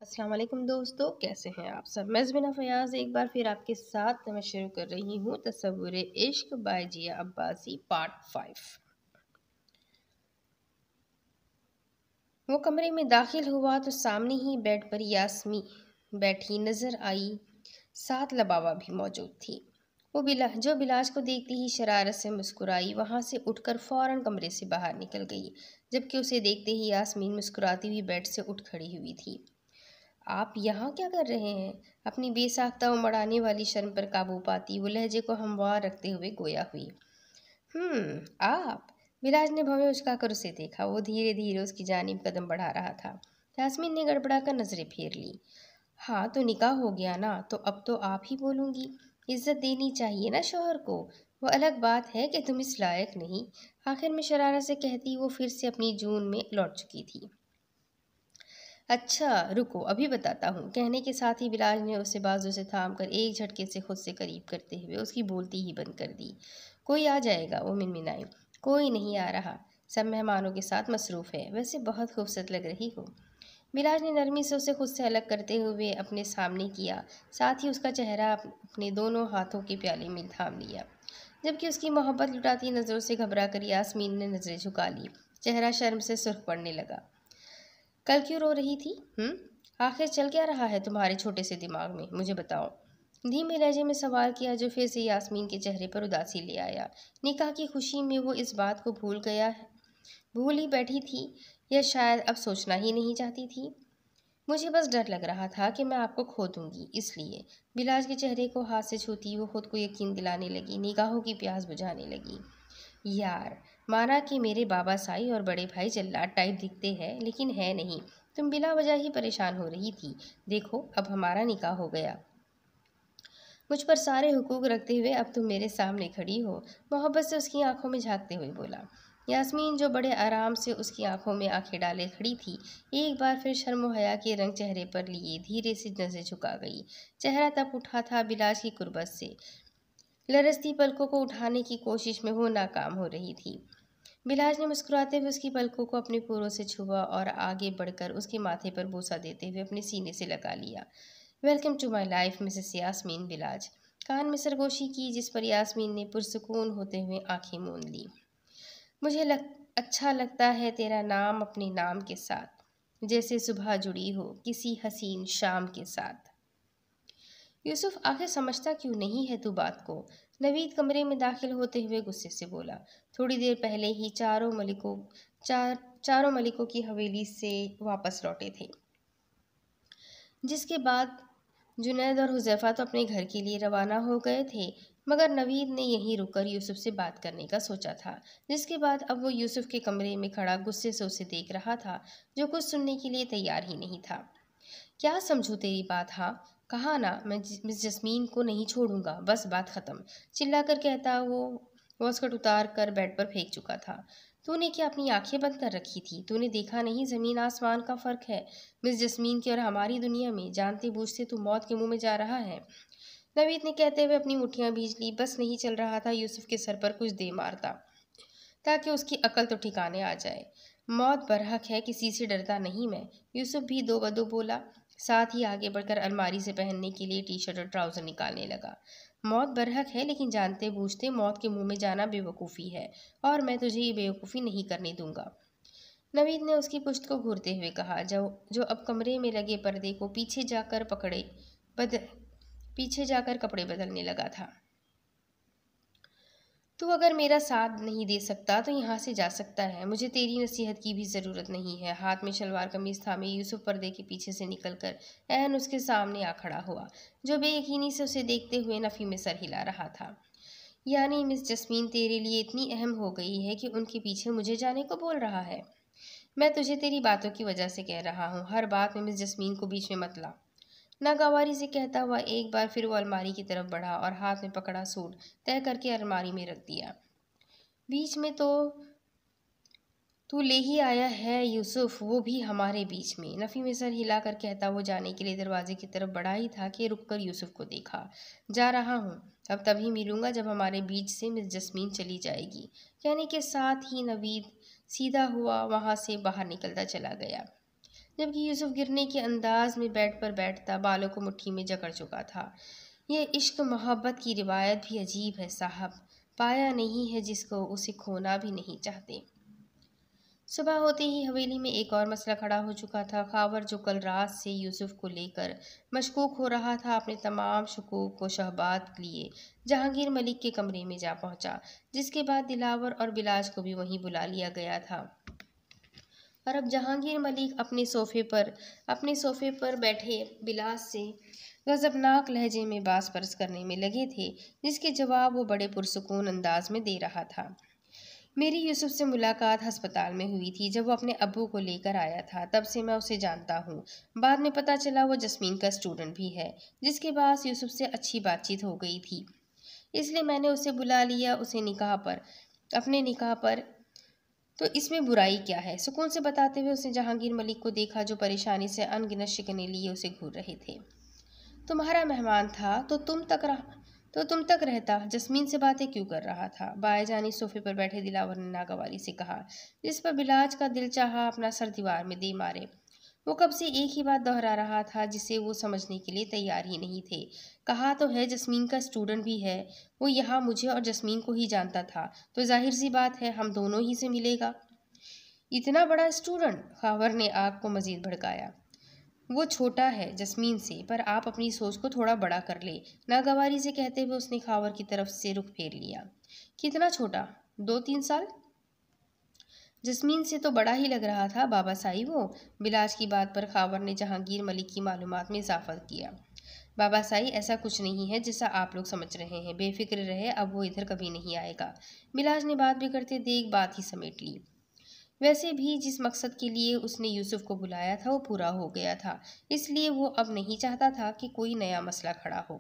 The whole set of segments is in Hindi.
अस्सलाम वालेकुम दोस्तों, कैसे हैं आप सब। मैं ज़मीना फ़याज़ एक बार फिर आपके साथ मैं शुरू कर रही हूँ तसव्वुर इश्क बाय जिया अब्बासी पार्ट 5। वो कमरे में दाखिल हुआ तो सामने ही बेड पर यास्मी बैठी नज़र आई। साथ लबावा भी मौजूद थी। वो बिलाज को देखते ही शरारत से मुस्कुराई, वहाँ से उठकर फ़ौरन कमरे से बाहर निकल गई। जबकि उसे देखते ही यास्मीन मुस्कुराती हुई बेड से उठ खड़ी हुई थी। आप यहाँ क्या कर रहे हैं? अपनी बेसाख्ता उमड़ाने वाली शर्म पर काबू पाती वो लहजे को हमवार रखते हुए गोया हुई। आप। विलाज ने भवें उचकाकर उसे देखा। वो धीरे धीरे उसकी जानिब कदम बढ़ा रहा था। यास्मीन ने गड़बड़ा कर नजरें फेर ली। हाँ तो निकाह हो गया ना, तो अब तो आप ही बोलूंगी। इज्जत देनी चाहिए ना शौहर को। वो अलग बात है कि तुम इस लायक नहीं। आखिर में शरारत से कहती वो फिर से अपनी जून में लौट चुकी थी। अच्छा रुको, अभी बताता हूँ। कहने के साथ ही बिलाल ने उसे बाजू से थाम कर एक झटके से खुद से करीब करते हुए उसकी बोलती ही बंद कर दी। कोई आ जाएगा, वो मिनमिनाई। कोई नहीं आ रहा, सब मेहमानों के साथ मसरूफ़ है। वैसे बहुत खूबसूरत लग रही हो। बिलाज ने नरमी से उसे खुद से अलग करते हुए अपने सामने किया। साथ ही उसका चेहरा अपने दोनों हाथों के प्याले में थाम लिया। जबकि उसकी मोहब्बत लुटाती नज़रों से घबरा कर यास्मीन ने नज़रें झुका ली। चेहरा शर्म से सुर्ख पड़ने लगा। कल क्यों रो रही थी? आखिर चल क्या रहा है तुम्हारे छोटे से दिमाग में, मुझे बताओ। धीमे लहजे में सवाल किया, जो फिर से यास्मीन के चेहरे पर उदासी ले आया। निकाह की खुशी में वो इस बात को भूल ही बैठी थी, या शायद अब सोचना ही नहीं चाहती थी। मुझे बस डर लग रहा था कि मैं आपको खो दूंगी, इसलिए। बिलाज के चेहरे को हाथ से छूती वो खुद को यकीन दिलाने लगी, निगाहों की प्यास बुझाने लगी। यार, माना कि मेरे बाबा साई और बड़े भाई जल्लाद टाइप दिखते हैं, लेकिन है नहीं। तुम बिला वजह ही परेशान हो रही थी। देखो अब हमारा निकाह हो गया। मुझ पर सारे हुकूक रखते हुए अब तुम मेरे सामने खड़ी हो। मोहब्बत से उसकी आंखों में झांकते हुए बोला। यास्मीन जो बड़े आराम से उसकी आंखों में आंखें डाले खड़ी थी, एक बार फिर शर्म व हया के रंग चेहरे पर लिए धीरे से नजरें झुका गई। चेहरा तप उठा था बिलाज की कुर्बत से। लरजती पलकों को उठाने की कोशिश में वो नाकाम हो रही थी। बिलाज ने मुस्कुराते हुए उसकी पलकों को अपने पूरों से छुआ और आगे बढ़कर उसके माथे पर बोसा देते हुए अपने सीने से लगा लिया। Welcome to my life Mrs Yasmeen बिलाज। कान में सरगोशी की, जिस पर यास्मीन ने पुरसुकून होते हुए आंखें मूंद ली। अच्छा लगता है तेरा नाम अपने नाम के साथ, जैसे सुबह जुड़ी हो किसी हसीन शाम के साथ। यूसुफ, आखिर समझता क्यों नहीं है तू बात को? नवीद कमरे में दाखिल होते हुए गुस्से से बोला। थोड़ी देर पहले ही चारों मलिकों की हवेली से वापस लौटे थे, जिसके बाद जुनैद और हुज़ैफा तो अपने घर के लिए रवाना हो गए थे, मगर नवीद ने यहीं रुककर यूसुफ से बात करने का सोचा था। जिसके बाद अब वो यूसुफ के कमरे में खड़ा गुस्से से उसे देख रहा था, जो कुछ सुनने के लिए तैयार ही नहीं था। क्या समझूं तेरी बात? हाँ, कहा ना, मैं मिस जस्मीन को नहीं छोड़ूंगा, बस बात खत्म। चिल्लाकर कहता वो वॉस्कट उतार कर बेड पर फेंक चुका था। तूने क्या अपनी आंखें बंद कर रखी थी? तूने देखा नहीं जमीन आसमान का फर्क है मिस जस्मीन की और हमारी दुनिया में? जानते बूझते तू मौत के मुंह में जा रहा है। नवीद ने कहते हुए अपनी मुठ्ठियां भींच ली। बस नहीं चल रहा था यूसुफ के सर पर कुछ दे मारता, ताकि उसकी अकल तो ठिकाने आ जाए। मौत बरहक है, किसी से डरता नहीं मैं। यूसुफ भी दो बदो बोला। साथ ही आगे बढ़कर अलमारी से पहनने के लिए टी शर्ट और ट्राउजर निकालने लगा। मौत बरहक है, लेकिन जानते बूझते मौत के मुंह में जाना बेवकूफ़ी है, और मैं तुझे ये बेवकूफ़ी नहीं करने दूंगा। नवीद ने उसकी पुश्त को घूरते हुए कहा, जो अब कमरे में लगे पर्दे को बद पीछे जाकर कपड़े बदलने लगा था। तू अगर मेरा साथ नहीं दे सकता तो यहाँ से जा सकता है, मुझे तेरी नसीहत की भी ज़रूरत नहीं है। हाथ में शलवार कमीज थामे यूसुफ पर्दे के पीछे से निकलकर ऐन उसके सामने आ खड़ा हुआ, जो बेयकीनी से उसे देखते हुए नफ़ी में सर हिला रहा था। यानी मिस जस्मीन तेरे लिए इतनी अहम हो गई है कि उनके पीछे मुझे जाने को बोल रहा है? मैं तुझे तेरी बातों की वजह से कह रहा हूँ, हर बात में मिस जस्मीन को बीच में मत ला। नागवारी से कहता हुआ एक बार फिर वो अलमारी की तरफ बढ़ा और हाथ में पकड़ा सूट तय करके अलमारी में रख दिया। बीच में तो तू ले ही आया है यूसुफ, वो भी हमारे बीच में। नफ़ी में सर हिलाकर कहता वो जाने के लिए दरवाजे की तरफ बढ़ा ही था कि रुककर यूसुफ को देखा। जा रहा हूँ, अब तभी मिलूंगा जब हमारे बीच से मिस जस्मीन चली जाएगी। कहने के साथ ही नवीद सीधा हुआ वहाँ से बाहर निकलता चला गया। जबकि यूसुफ गिरने के अंदाज में बेड पर बैठता बालों को मुट्ठी में जकड़ चुका था। यह इश्क मोहब्बत की रिवायत भी अजीब है साहब, पाया नहीं है जिसको उसे खोना भी नहीं चाहते। सुबह होते ही हवेली में एक और मसला खड़ा हो चुका था। खावर, जो कल रात से यूसुफ को लेकर मशकूक हो रहा था, अपने तमाम शकूक को शहबाद लिए जहांगीर मलिक के कमरे में जा पहुंचा, जिसके बाद दिलावर और बिलाज को भी वहीं बुला लिया गया था। और अब जहांगीर मलिक अपने सोफे पर बैठे बिलाज से गजबनाक लहजे में बास परस करने में लगे थे, जिसके जवाब वो बड़े पुरसुकून अंदाज में दे रहा था। मेरी यूसुफ से मुलाकात अस्पताल में हुई थी, जब वो अपने अब्बू को लेकर आया था। तब से मैं उसे जानता हूँ। बाद में पता चला वो जस्मीन का स्टूडेंट भी है, जिसके पास यूसुफ से अच्छी बातचीत हो गई थी, इसलिए मैंने उसे बुला लिया अपने निकाह पर। तो इसमें बुराई क्या है? सुकून से बताते हुए उसने जहांगीर मलिक को देखा, जो परेशानी से अनगिनत शिकने लिए उसे घूर रहे थे। तुम्हारा मेहमान था तो तुम तक रहता, जस्मीन से बातें क्यों कर रहा था? बाएजानी सोफे पर बैठे दिलावर ने नागवारी से कहा, जिस पर बिलाज का दिल चाहा अपना सर दीवार में दे मारे। वो कब से एक ही बात दोहरा रहा था, जिसे वो समझने के लिए तैयार ही नहीं थे। कहा तो है जस्मीन का स्टूडेंट भी है। वो यहाँ मुझे और जस्मीन को ही जानता था, तो जाहिर सी बात है हम दोनों ही से मिलेगा। इतना बड़ा स्टूडेंट? खावर ने आग को मजीद भड़काया। वो छोटा है जस्मीन से, पर आप अपनी सोच को थोड़ा बड़ा कर ले, नागवारी से कहते हुए उसने खावर की तरफ से रुख फेर लिया। कितना छोटा? 2-3 साल? जस्मीन से तो बड़ा ही लग रहा था बाबा साहिब वो। बिलाज की बात पर खावर ने जहांगीर मलिक की मालूमात में इजाफा किया। बाबा साहिब, ऐसा कुछ नहीं है जैसा आप लोग समझ रहे हैं। बेफिक्र रहे, अब वो इधर कभी नहीं आएगा। बिलाज ने बात बिगड़ते देख बात ही समेट ली। वैसे भी जिस मकसद के लिए उसने यूसुफ को बुलाया था वो पूरा हो गया था, इसलिए वो अब नहीं चाहता था कि कोई नया मसला खड़ा हो।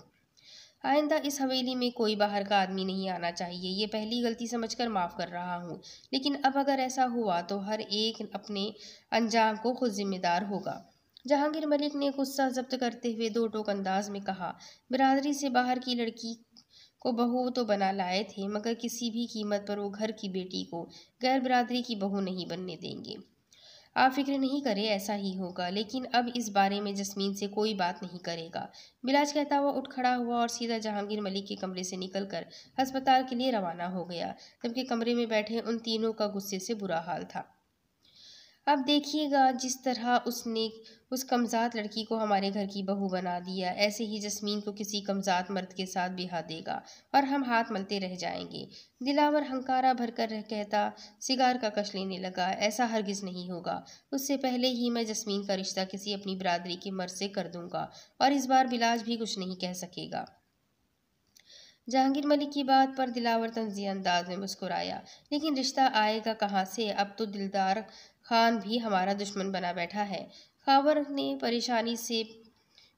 आइंदा इस हवेली में कोई बाहर का आदमी नहीं आना चाहिए। ये पहली गलती समझकर माफ़ कर रहा हूँ, लेकिन अब अगर ऐसा हुआ तो हर एक अपने अंजाम को खुद जिम्मेदार होगा। जहांगीर मलिक ने गुस्सा जब्त करते हुए दो टोक अंदाज में कहा, बिरादरी से बाहर की लड़की को बहू तो बना लाए थे, मगर किसी भी कीमत पर वो घर की बेटी को गैर बिरादरी की बहू नहीं बनने देंगे। आप फिक्र नहीं करें, ऐसा ही होगा, लेकिन अब इस बारे में जस्मीन से कोई बात नहीं करेगा। बिलाज कहता हुआ उठ खड़ा हुआ और सीधा जहांगीर मलिक के कमरे से निकलकर अस्पताल के लिए रवाना हो गया, जबकि कमरे में बैठे उन तीनों का गुस्से से बुरा हाल था। अब देखिएगा, जिस तरह उसने उस कमज़ात लड़की को हमारे घर की बहू बना दिया, ऐसे ही जस्मीन को किसी कमज़ात मर्द के साथ ब्याह देगा और हम हाथ मलते रह जाएंगे। दिलावर हंकारा भरकर कहता सिगार का कश लेने लगा, ऐसा हरगिज़ नहीं होगा। उससे पहले ही मैं जस्मीन का रिश्ता किसी अपनी बिरादरी के मर्द से कर दूंगा, और इस बार बिलाज भी कुछ नहीं कह सकेगा। जहांगीर मलिक की बात पर दिलावर तंज़िया अंदाज में मुस्कुराया, लेकिन रिश्ता आएगा कहाँ से? अब तो दिलदार खान भी हमारा दुश्मन बना बैठा है। खावर ने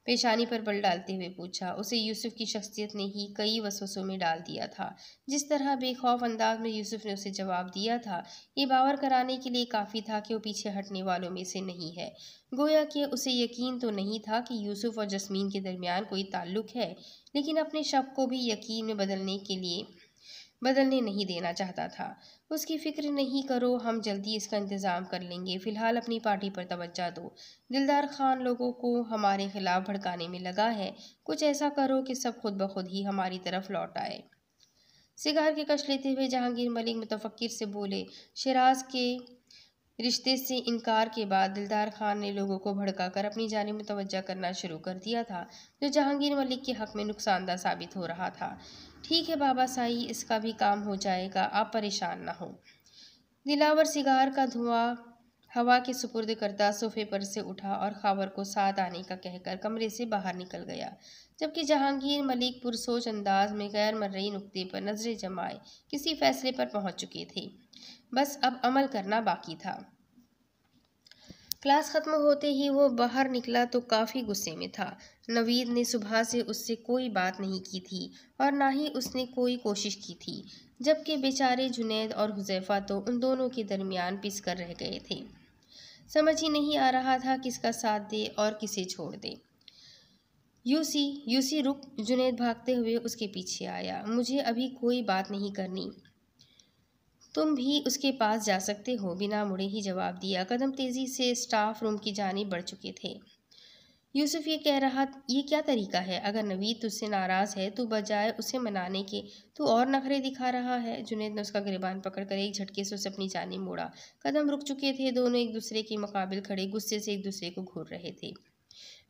पेशानी पर बल डालते हुए पूछा। उसे यूसुफ की शख्सियत ने ही कई वसवसों में डाल दिया था। जिस तरह बेखौफ अंदाज में यूसुफ ने उसे जवाब दिया था, ये बावर कराने के लिए काफ़ी था कि वो पीछे हटने वालों में से नहीं है। गोया कि उसे यकीन तो नहीं था कि यूसुफ और जस्मीन के दरमियान कोई ताल्लुक है, लेकिन अपने शक को भी यकीन में बदलने नहीं देना चाहता था। उसकी फिक्र नहीं करो, हम जल्दी इसका इंतज़ाम कर लेंगे। फ़िलहाल अपनी पार्टी पर तवज्जो दो। दिलदार खान लोगों को हमारे खिलाफ भड़काने में लगा है। कुछ ऐसा करो कि सब खुद ब खुद ही हमारी तरफ लौट आए। सिगार की कश लेते हुए जहांगीर मलिक मुतफक्किर से बोले, शराज के रिश्ते से इनकार के बाद दिलदार खान ने लोगों को भड़काकर अपनी जानिब मुतवज्जा करना शुरू कर दिया था, जो जहांगीर मलिक के हक़ में नुकसानदा साबित हो रहा था। ठीक है बाबा साई, इसका भी काम हो जाएगा, आप परेशान ना हो। दिलावर सिगार का धुआं हवा के सुपुर्द करता सोफे पर से उठा और खावर को साथ आने का कहकर कमरे से बाहर निकल गया, जबकि जहांगीर मलिक पुरसोच अंदाज में गैर मर्रई नुक्ते पर नजरें जमाए किसी फैसले पर पहुंच चुके थे। बस अब अमल करना बाकी था। क्लास ख़त्म होते ही वो बाहर निकला तो काफ़ी गुस्से में था। नवीद ने सुबह से उससे कोई बात नहीं की थी और ना ही उसने कोई कोशिश की थी, जबकि बेचारे जुनैद और हुज़ैफ़ा तो उन दोनों के दरमियान पिस कर रह गए थे। समझ ही नहीं आ रहा था किसका साथ दे और किसे छोड़ दे। यूसी रुक, जुनैद भागते हुए उसके पीछे आया। मुझे अभी कोई बात नहीं करनी, तुम भी उसके पास जा सकते हो, बिना मुड़े ही जवाब दिया। कदम तेजी से स्टाफ रूम की जानिब बढ़ चुके थे। यूसुफ ये कह रहा, ये क्या तरीका है? अगर नवीद तुझसे नाराज़ है तो बजाय उसे मनाने के तू और नखरे दिखा रहा है। जुनैद ने उसका गिरबान पकड़कर एक झटके से उसे अपनी जानिब मोड़ा। कदम रुक चुके थे, दोनों एक दूसरे के मुकाबिल खड़े गुस्से से एक दूसरे को घूर रहे थे।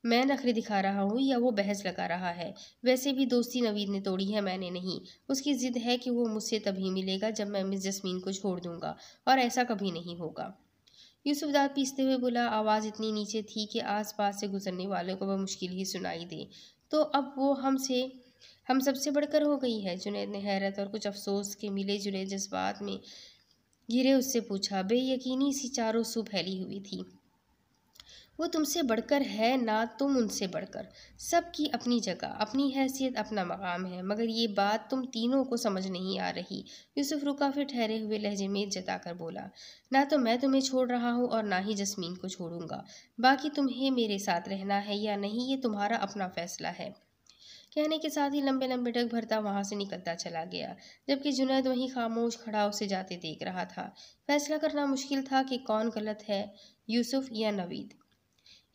मैं नखरे दिखा रहा हूँ या वो बहस लगा रहा है? वैसे भी दोस्ती नवीद ने तोड़ी है, मैंने नहीं। उसकी जिद है कि वो मुझसे तभी मिलेगा जब मैं मिस जस्मीन को छोड़ दूंगा, और ऐसा कभी नहीं होगा। यूसुफ दांत पीसते हुए बोला। आवाज़ इतनी नीचे थी कि आसपास से गुजरने वालों को वह मुश्किल ही सुनाई दे। तो अब वो हम सबसे बढ़कर हो गई है? जुनैद ने हैरत और कुछ अफसोस के मिले जुले जज्बात में घिरे उससे पूछा। बेयकीनी सी चारों सू फैली हुई थी। वो तुमसे बढ़कर है ना, तुम उनसे बढ़कर। सबकी अपनी जगह, अपनी हैसियत, अपना मकाम है, मगर ये बात तुम तीनों को समझ नहीं आ रही। यूसुफ रुका, फिर ठहरे हुए लहजे में जताकर बोला। ना तो मैं तुम्हें छोड़ रहा हूँ और ना ही जस्मीन को छोड़ूंगा। बाकी तुम्हें मेरे साथ रहना है या नहीं, ये तुम्हारा अपना फैसला है। कहने के साथ ही लंबे लंबे डग भरता वहां से निकलता चला गया, जबकि जुनैद वहीं खामोश खड़ा उसे जाते देख रहा था। फैसला करना मुश्किल था कि कौन गलत है, यूसुफ या नवीद।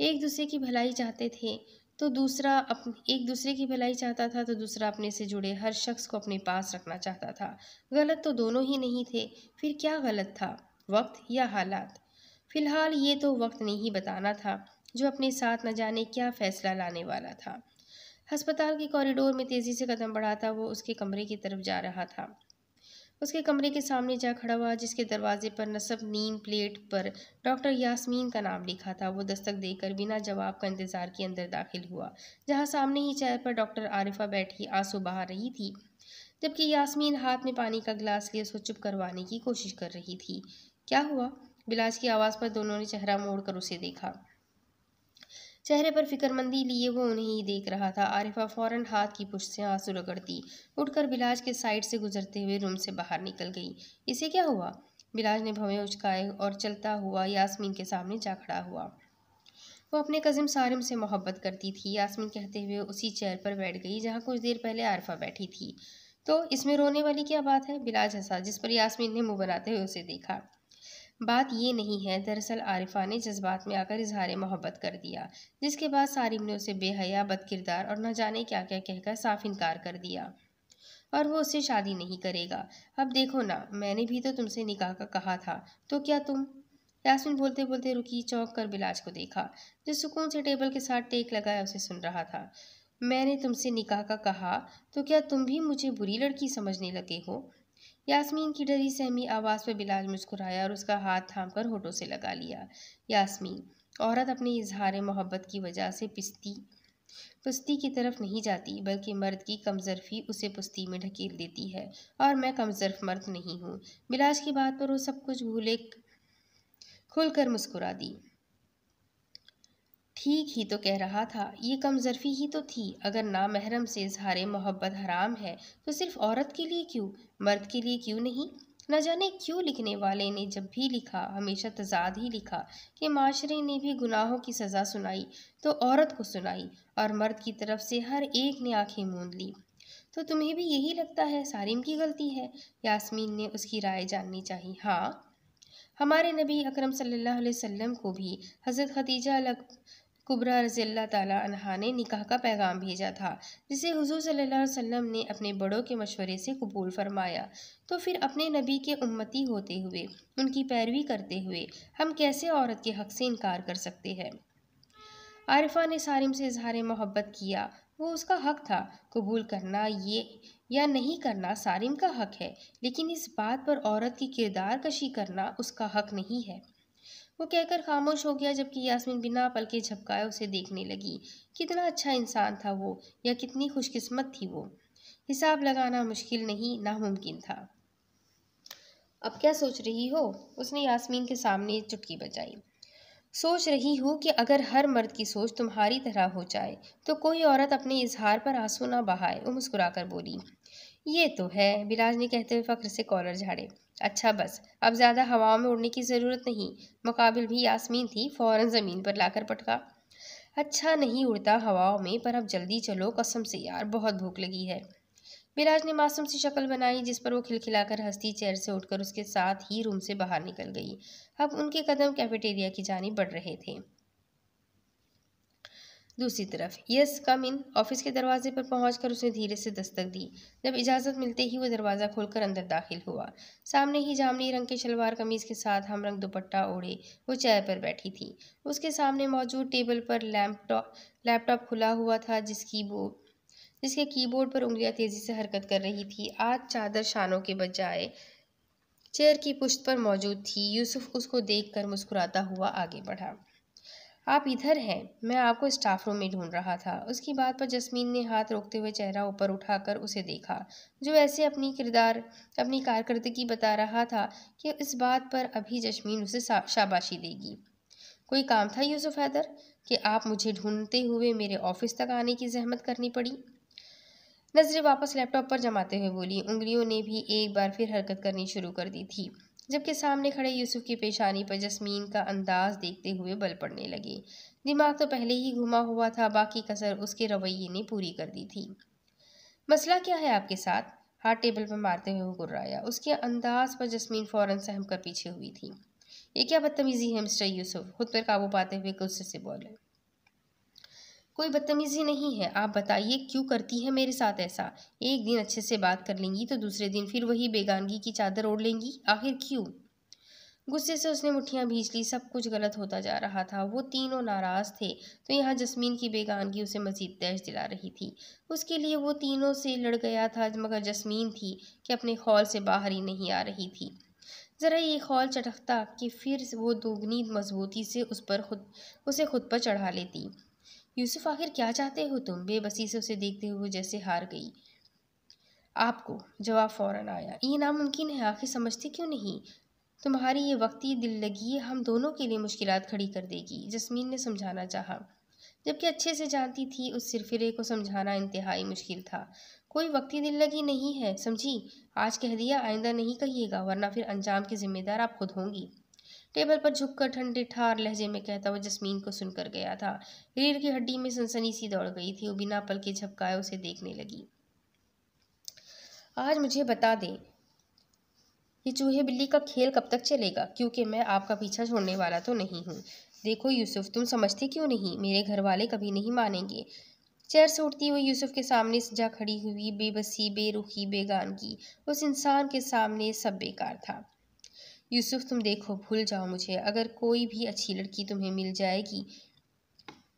एक दूसरे की भलाई चाहते थे तो दूसरा एक दूसरे की भलाई चाहता था, तो दूसरा अपने से जुड़े हर शख्स को अपने पास रखना चाहता था। गलत तो दोनों ही नहीं थे, फिर क्या गलत था? वक्त या हालात? फिलहाल ये तो वक्त ने ही बताना था, जो अपने साथ न जाने क्या फैसला लाने वाला था। अस्पताल के कॉरिडोर में तेजी से कदम बढ़ाता वो उसके कमरे की तरफ जा रहा था। उसके कमरे के सामने जा खड़ा हुआ, जिसके दरवाजे पर नस्ब नीम प्लेट पर डॉक्टर यास्मीन का नाम लिखा था। वो दस्तक देकर बिना जवाब का इंतजार के अंदर दाखिल हुआ, जहां सामने ही चेयर पर डॉक्टर आरिफा बैठी आंसू बहा रही थी, जबकि यास्मीन हाथ में पानी का गिलास लिए उसको चुप करवाने की कोशिश कर रही थी। क्या हुआ? बिलाज की आवाज़ पर दोनों ने चेहरा मोड़कर उसे देखा। चेहरे पर फिक्रमंदी लिए वो उन्हें ही देख रहा था। आरिफा फौरन हाथ की पुष्ट से आंसू रगड़ती उठकर बिलाज के साइड से गुजरते हुए रूम से बाहर निकल गई। इसे क्या हुआ? बिलाज ने भवें उचकाए और चलता हुआ यास्मीन के सामने जा खड़ा हुआ। वो अपने कजिन सारिम से मोहब्बत करती थी, यास्मीन कहते हुए उसी चेयर पर बैठ गई जहाँ कुछ देर पहले आरिफा बैठी थी। तो इसमें रोने वाली क्या बात है? बिलाज हंसा, जिस पर यास्मीन ने मुंह बनाते हुए उसे देखा। बात ये नहीं है, दरअसल आरिफा ने जज्बात में आकर इजहार मोहब्बत कर दिया, जिसके बाद सारिम ने उसे बेहया, बदकिरदार और न जाने क्या क्या कहकर साफ इनकार कर दिया, और वो उससे शादी नहीं करेगा। अब देखो ना, मैंने भी तो तुमसे निकाह का कहा था, तो क्या तुम? यास्मीन बोलते बोलते रुकी, चौंक कर बिलाज को देखा, जो सुकून से टेबल के साथ टेक लगाए उसे सुन रहा था। मैंने तुमसे निकाह का कहा, तो क्या तुम भी मुझे बुरी लड़की समझने लगे हो? यास्मीन की डरी सहमी आवाज़ पर बिलाज मुस्कुराया और उसका हाथ थामकर होठों से लगा लिया। यास्मीन, औरत अपने इजहार मोहब्बत की वजह से पुस्ती की तरफ नहीं जाती, बल्कि मर्द की कमजरफी उसे पुस्ती में ढकेल देती है, और मैं कमजरफ मर्द नहीं हूँ। बिलाज की बात पर वो सब कुछ भूले खुलकर मुस्कुरा दी। ठीक ही तो कह रहा था, ये कमजरफी ही तो थी। अगर नामहरम से इजहार मोहब्बत हराम है, तो सिर्फ औरत के लिए क्यों, मर्द के लिए क्यों नहीं? न जाने क्यों लिखने वाले ने जब भी लिखा हमेशा तजाद ही लिखा, कि माशरे ने भी गुनाहों की सज़ा सुनाई तो औरत को सुनाई, और मर्द की तरफ से हर एक ने आंखें मूंद ली। तो तुम्हें भी यही लगता है सारिम की गलती है? यास्मीन ने उसकी राय जाननी चाहिए। हाँ, हमारे नबी अकरम सल्लल्लाहु अलैहि वसल्लम को भी हज़रत खदीजा कुबरा रज़ियल्लाहु ताला अन्हा ने निकाह का पैगाम भेजा था, जिसे हुज़ूर सल्लल्लाहु अलैहि वसल्लम ने अपने बड़ों के मशवरे से कबूल फरमाया। तो फिर अपने नबी के उम्मती होते हुए, उनकी पैरवी करते हुए, हम कैसे औरत के हक़ से इनकार कर सकते हैं? आरिफा ने सारिम से इजहार मोहब्बत किया, वो उसका हक़ था। कबूल करना ये या नहीं करना सारिम का हक़ है, लेकिन इस बात पर औरत की किरदार कशी करना उसका हक़ नहीं है। वो कहकर खामोश हो गया, जबकि यास्मीन बिना पलके झपकाए उसे देखने लगी। कितना अच्छा इंसान था वो, या कितनी खुशकिस्मत थी वो, हिसाब लगाना मुश्किल नहीं, नामुमकिन था। अब क्या सोच रही हो? उसने यास्मीन के सामने चुटकी बजाई। सोच रही हूँ कि अगर हर मर्द की सोच तुम्हारी तरह हो जाए, तो कोई औरत अपने इजहार पर आंसू ना बहाए। वो मुस्कुराकर बोली। ये तो है, बिलाज ने कहते हुए फख्र से कॉलर झाड़े। अच्छा बस, अब ज़्यादा हवाओं में उड़ने की ज़रूरत नहीं। मुकाबिल भी यास्मीन थी, फ़ौरन ज़मीन पर लाकर पटका। अच्छा नहीं उड़ता हवाओं में, पर अब जल्दी चलो, कसम से यार बहुत भूख लगी है। विराज ने मासूम सी शक्ल बनाई, जिस पर वो खिलखिलाकर हंसती चेयर से उठकर उसके साथ ही रूम से बाहर निकल गई। अब उनके कदम कैफेटेरिया की जानिब बढ़ रहे थे। दूसरी तरफ यस कम इन ऑफिस के दरवाजे पर पहुंचकर उसने धीरे से दस्तक दी। जब इजाज़त मिलते ही वो दरवाज़ा खोलकर अंदर दाखिल हुआ। सामने ही जामनी रंग के शलवार कमीज के साथ हमरंग दुपट्टा ओढ़े वो चेयर पर बैठी थी। उसके सामने मौजूद टेबल पर लैपटॉप खुला हुआ था, जिसके कीबोर्ड पर उंगलियां तेजी से हरकत कर रही थी। आज चादर शानों के बजाय चेयर की पुश्त पर मौजूद थी। यूसुफ उसको देखकर मुस्कुराता हुआ आगे बढ़ा। आप इधर हैं, मैं आपको स्टाफ रूम में ढूंढ रहा था। उसकी बात पर जस्मीन ने हाथ रोकते हुए चेहरा ऊपर उठाकर उसे देखा, जो ऐसे अपनी कारकर्दगी बता रहा था कि इस बात पर अभी जस्मीन उसे शाबाशी देगी। कोई काम था यूसुफ हैदर कि आप मुझे ढूंढते हुए मेरे ऑफिस तक आने की जहमत करनी पड़ी? नजरें वापस लैपटॉप पर जमाते हुए बोली। उंगलियों ने भी एक बार फिर हरकत करनी शुरू कर दी थी, जबकि सामने खड़े यूसुफ की पेशानी पर जस्मीन का अंदाज देखते हुए बल पड़ने लगे। दिमाग तो पहले ही घुमा हुआ था, बाकी कसर उसके रवैये ने पूरी कर दी थी। मसला क्या है आपके साथ? हाथ टेबल पर मारते हुए वो गुर्राया। उसके अंदाज पर जस्मीन फौरन सहम कर पीछे हुई थी। ये क्या बदतमीजी है मिस्टर यूसुफ? खुद पर काबू पाते हुए गुस्से से बोले। कोई बदतमीजी नहीं है, आप बताइए क्यों करती है मेरे साथ ऐसा? एक दिन अच्छे से बात कर लेंगी तो दूसरे दिन फिर वही बेगानगी की चादर ओढ़ लेंगी, आखिर क्यों? गुस्से से उसने मुट्ठियां भींच ली। सब कुछ गलत होता जा रहा था। वो तीनों नाराज थे, तो यहाँ जस्मीन की बेगानगी उसे मजीद तैश दिला रही थी। उसके लिए वो तीनों से लड़ गया था, मगर जस्मीन थी कि अपने खौल से बाहर ही नहीं आ रही थी। जरा ये खौल चटकता कि फिर वो दोगुनी मजबूती से उसे खुद पर चढ़ा लेती। यूसुफ, आखिर क्या चाहते हो तुम? बेबसी से उसे देखते हुए जैसे हार गई। आपको जवाब फौरन आया। ये नामुमकिन है, आखिर समझते क्यों नहीं? तुम्हारी ये वक्ती दिल लगी हम दोनों के लिए मुश्किलात खड़ी कर देगी, जस्मीन ने समझाना चाहा, जबकि अच्छे से जानती थी उस सिरफिरे को समझाना इंतहाई मुश्किल था। कोई वक्ती दिल लगी नहीं है, समझी? आज कह दिया, आइंदा नहीं कहिएगा, वरना फिर अंजाम की जिम्मेदार आप खुद होंगी। टेबल पर झुककर ठंडे ठार लहजे में कहता हुआ जस्मीन को सुनकर गया था। रीढ़ की हड्डी में सनसनी सी दौड़ गई थी। वो बिना पल के झपकाए उसे देखने लगी। आज मुझे बता दें, ये चूहे बिल्ली का खेल कब तक चलेगा? क्योंकि मैं आपका पीछा छोड़ने वाला तो नहीं हूँ। देखो यूसुफ, तुम समझते क्यों नहीं? मेरे घर वाले कभी नहीं मानेंगे। चेयर से उठती हुई यूसुफ के सामने जा खड़ी हुई, बेबसी, बेरुखी, बेगानगी। उस इंसान के सामने सब बेकार था। यूसुफ, तुम देखो, भूल जाओ मुझे। अगर कोई भी अच्छी लड़की तुम्हें मिल जाएगी,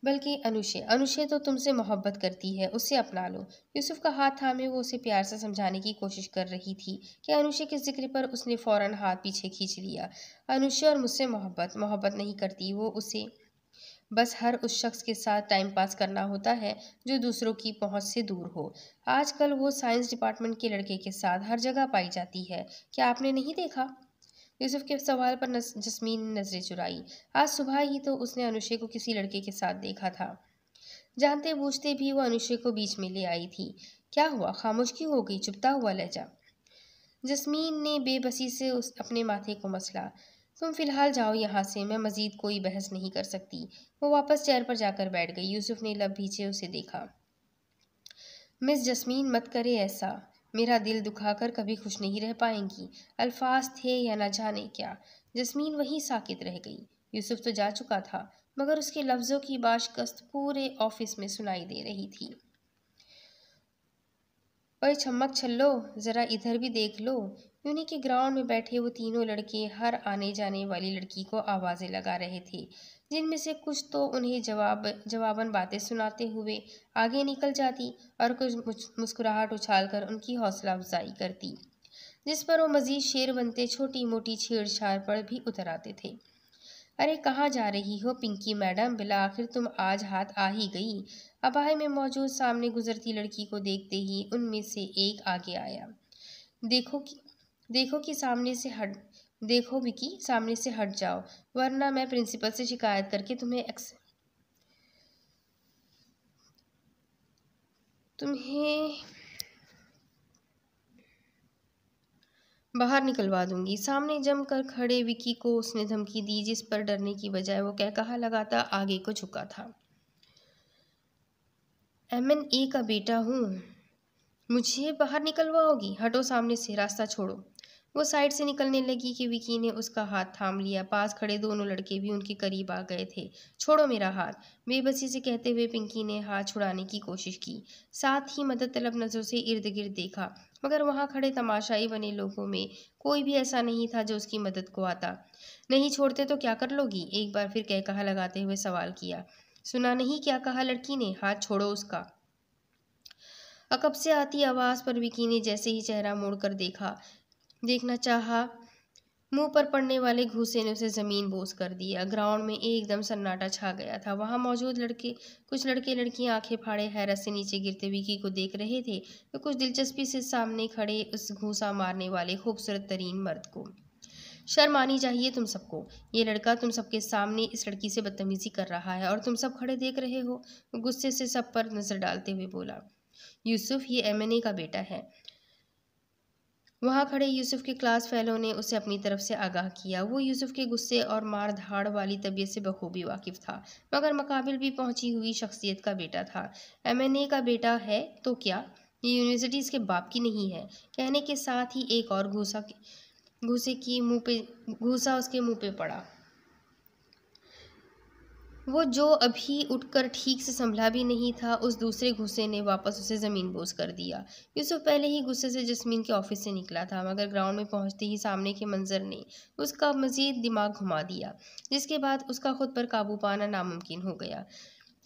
बल्कि अनुशे तो तुमसे मोहब्बत करती है, उससे अपना लो। यूसुफ का हाथ थामे वो उसे प्यार से समझाने की कोशिश कर रही थी कि अनुशे के जिक्र पर उसने फौरन हाथ पीछे खींच लिया। अनुशे और मुझसे मोहब्बत नहीं करती वो। उसे बस हर उस शख्स के साथ टाइम पास करना होता है जो दूसरों की पहुंच से दूर हो। आजकल वो साइंस डिपार्टमेंट के लड़के के साथ हर जगह पाई जाती है। क्या आपने नहीं देखा? यूसुफ के सवाल पर जस्मीन ने नजरें चुराई। आज सुबह ही तो उसने अनुशे को किसी लड़के के साथ देखा था। जानते बूझते भी वो अनुशे को बीच में ले आई थी। क्या हुआ, खामोश क्यों हो गई? चुपता हुआ लहजा। जस्मीन ने बेबसी से अपने माथे को मसला। तुम फिलहाल जाओ यहाँ से, मैं मजीद कोई बहस नहीं कर सकती। वो वापस चेयर पर जाकर बैठ गई। यूसुफ ने लब भींचे उसे देखा। मिस जस्मीन, मत करे ऐसा। मेरा दिल दुखाकर कभी खुश नहीं रह पाएंगी। अल्फाज थे या न जाने क्या। जस्मीन वहीं साकित रह गई। यूसुफ तो जा चुका था, मगर उसके लफ्ज़ों की बाशकस्त पूरे ऑफिस में सुनाई दे रही थी। ओए छम्मक छल्लो, ज़रा इधर भी देख लो। यूनी के ग्राउंड में बैठे वो तीनों लड़के हर आने जाने वाली लड़की को आवाज़ें लगा रहे थे, जिनमें से कुछ तो उन्हें जवाबन बातें सुनाते हुए आगे निकल जाती और कुछ मुस्कुराहट उछालकर उनकी हौसला अफजाई करती, जिस पर वो मज़ीद शेर बनते छोटी मोटी छेड़छाड़ पर भी उतर आते थे। अरे कहाँ जा रही हो पिंकी मैडम? बिला आखिर तुम आज हाथ आ ही गई। अपाहे में मौजूद सामने गुजरती लड़की को देखते ही उनमें से एक आगे आया। देखो कि देखो कि सामने से हट देखो विकी, सामने से हट जाओ, वरना मैं प्रिंसिपल से शिकायत करके तुम्हें बाहर निकलवा दूंगी। सामने जमकर खड़े विकी को उसने धमकी दी, जिस पर डरने की बजाय वो कहकहा लगाता आगे को झुका था। MNA का बेटा हूँ, मुझे बाहर निकलवाओगी? हटो सामने से, रास्ता छोड़ो। वो साइड से निकलने लगी कि विकी ने उसका हाथ थाम लिया। पास खड़े दोनों लड़के भी उनके करीब आ गए थे। छोड़ो मेरा हाथ, बेबसी से कहते हुए पिंकी ने हाथ छुड़ाने की कोशिश की। साथ ही मदद तलब नजरों से इर्द गिर्द देखा, मगर वहां खड़े तमाशाई बने लोगों में कोई भी ऐसा नहीं था जो उसकी मदद को आता। नहीं छोड़ते तो क्या कर लोगी? एक बार फिर कह कहा लगाते हुए सवाल किया। सुना नहीं क्या कहा लड़की ने? हाथ छोड़ो उसका। अकब से आती आवाज पर विकी ने जैसे ही चेहरा मोड़कर देखना चाहा, मुंह पर पड़ने वाले घूंसे ने उसे जमीन बोस कर दिया। ग्राउंड में एकदम सन्नाटा छा गया था। वहां मौजूद कुछ लड़के लड़कियां आंखें फाड़े हैरत से नीचे गिरते विकी को देख रहे थे, तो कुछ दिलचस्पी से सामने खड़े उस घूंसा मारने वाले खूबसूरत तरीन मर्द को। शर्म आनी चाहिए तुम सबको। ये लड़का तुम सबके सामने इस लड़की से बदतमीजी कर रहा है और तुम सब खड़े देख रहे हो। गुस्से से सब पर नजर डालते हुए बोला। यूसुफ, ये एमएनए का बेटा है। वहां खड़े यूसुफ के क्लास फेलो ने उसे अपनी तरफ से आगाह किया। वो यूसुफ के गुस्से और मार धाड़ वाली तबीयत से बखूबी वाकिफ था, मगर मुकाबिल भी पहुंची हुई शख्सियत का बेटा था। एमएनए का बेटा है तो क्या, ये यूनिवर्सिटी इसके बाप की नहीं है? कहने के साथ ही एक और घूसा उसके मुंह पे पड़ा। वो जो अभी उठकर ठीक से संभला भी नहीं था, उस दूसरे घुस्से ने वापस उसे जमीन बोस कर दिया। यूसुफ पहले ही गुस्से से जस्मीन के ऑफिस से निकला था, मगर ग्राउंड में पहुंचते ही सामने के मंजर ने उसका मजीद दिमाग घुमा दिया, जिसके बाद उसका खुद पर काबू पाना नामुमकिन हो गया।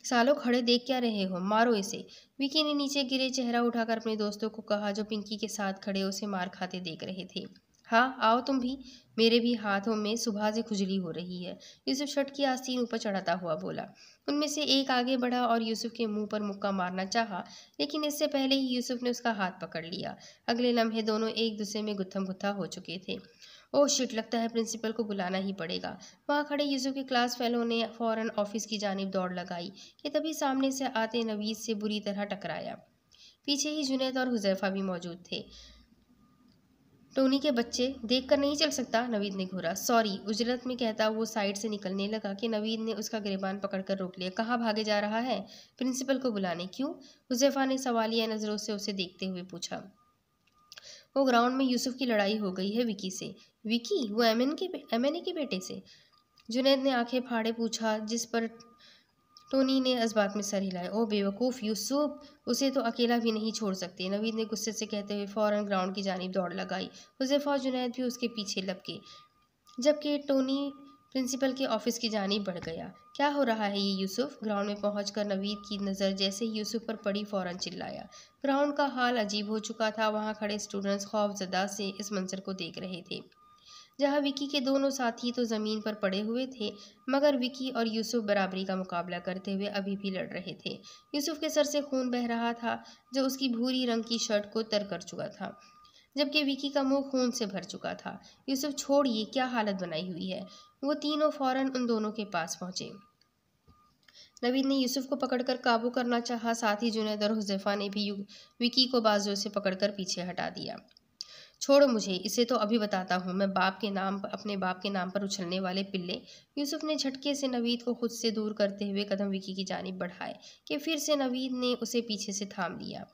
सालों, खड़े देख क्या रहे हो? मारो इसे। विकी ने नीचे गिरे चेहरा उठाकर अपने दोस्तों को कहा, जो पिंकी के साथ खड़े उसे मार खाते देख रहे थे। हाँ, आओ तुम भी। मेरे भी हाथों में सुबह से खुजली हो रही है। यूसुफ शर्ट की आस्तीन ऊपर चढ़ाता हुआ बोला। उनमें से एक आगे बढ़ा और यूसुफ के मुंह पर मुक्का मारना चाहा, लेकिन इससे पहले ही यूसुफ ने उसका हाथ पकड़ लिया। अगले लम्हे दोनों एक दूसरे में गुत्थम गुत्था हो चुके थे। ओह शिट, लगता है प्रिंसिपल को बुलाना ही पड़ेगा। वहां खड़े यूसुफ के क्लास फेलो ने फौरन ऑफिस की जानिब दौड़ लगाई कि तभी सामने से आते नवीद से बुरी तरह टकराया। पीछे ही जुनैद और हुजैफा भी मौजूद थे। टोनी के बच्चे, देख कर नहीं चल सकता? नवीद ने घूरा। सॉरी, उजरत में कहता वो साइड से निकलने लगा कि नवीद ने उसका गिरबान पकड़कर रोक लिया। कहाँ भागे जा रहा है? प्रिंसिपल को बुलाने। क्यों? हुजैफा ने सवालिया नजरों से उसे देखते हुए पूछा। वो ग्राउंड में यूसुफ की लड़ाई हो गई है विकी से। विकी? वो एमएनए के बेटे से? जुनैद ने आंखें फाड़े पूछा, जिस पर टोनी ने इस बात में सर हिलाया। ओ बेवकूफ़ यूसुफ, उसे तो अकेला भी नहीं छोड़ सकते, नवीद ने गुस्से से कहते हुए फौरन ग्राउंड की जानिब दौड़ लगाई। हुज़ैफ़ा और जुनैद भी उसके पीछे लपके, जबकि टोनी प्रिंसिपल के ऑफिस की जानिब बढ़ गया। क्या हो रहा है ये यूसुफ? ग्राउंड में पहुंचकर नवीद की नज़र जैसे ही यूसुफ पर पड़ी फौरन चिल्लाया। ग्राउंड का हाल अजीब हो चुका था। वहाँ खड़े स्टूडेंट्स खौफजदा से इस मंजर को देख रहे थे, जहां विकी के दोनों साथी तो ज़मीन पर पड़े हुए थे, मगर विकी और यूसुफ बराबरी का मुकाबला करते हुए अभी भी लड़ रहे थे। यूसुफ के सर से खून बह रहा था, जो उसकी भूरी रंग की शर्ट को तर कर चुका था, जबकि विकी का मुंह खून से भर चुका था। यूसुफ, छोड़िए, क्या हालत बनाई हुई है। वो तीनों फौरन उन दोनों के पास पहुंचे। नवीद ने यूसुफ को पकड़कर काबू करना चाहा, साथ ही जुनैद और हुज़ैफा ने भी विकी को बाजुओं से पकड़कर पीछे हटा दिया। छोड़ो मुझे, इसे तो अभी बताता हूँ मैं, अपने बाप के नाम पर उछलने वाले पिल्ले। यूसुफ ने झटके से नवीद को खुद से दूर करते हुए कदम विकी की जानिब बढ़ाए कि फिर से नवीद ने उसे पीछे से थाम लिया।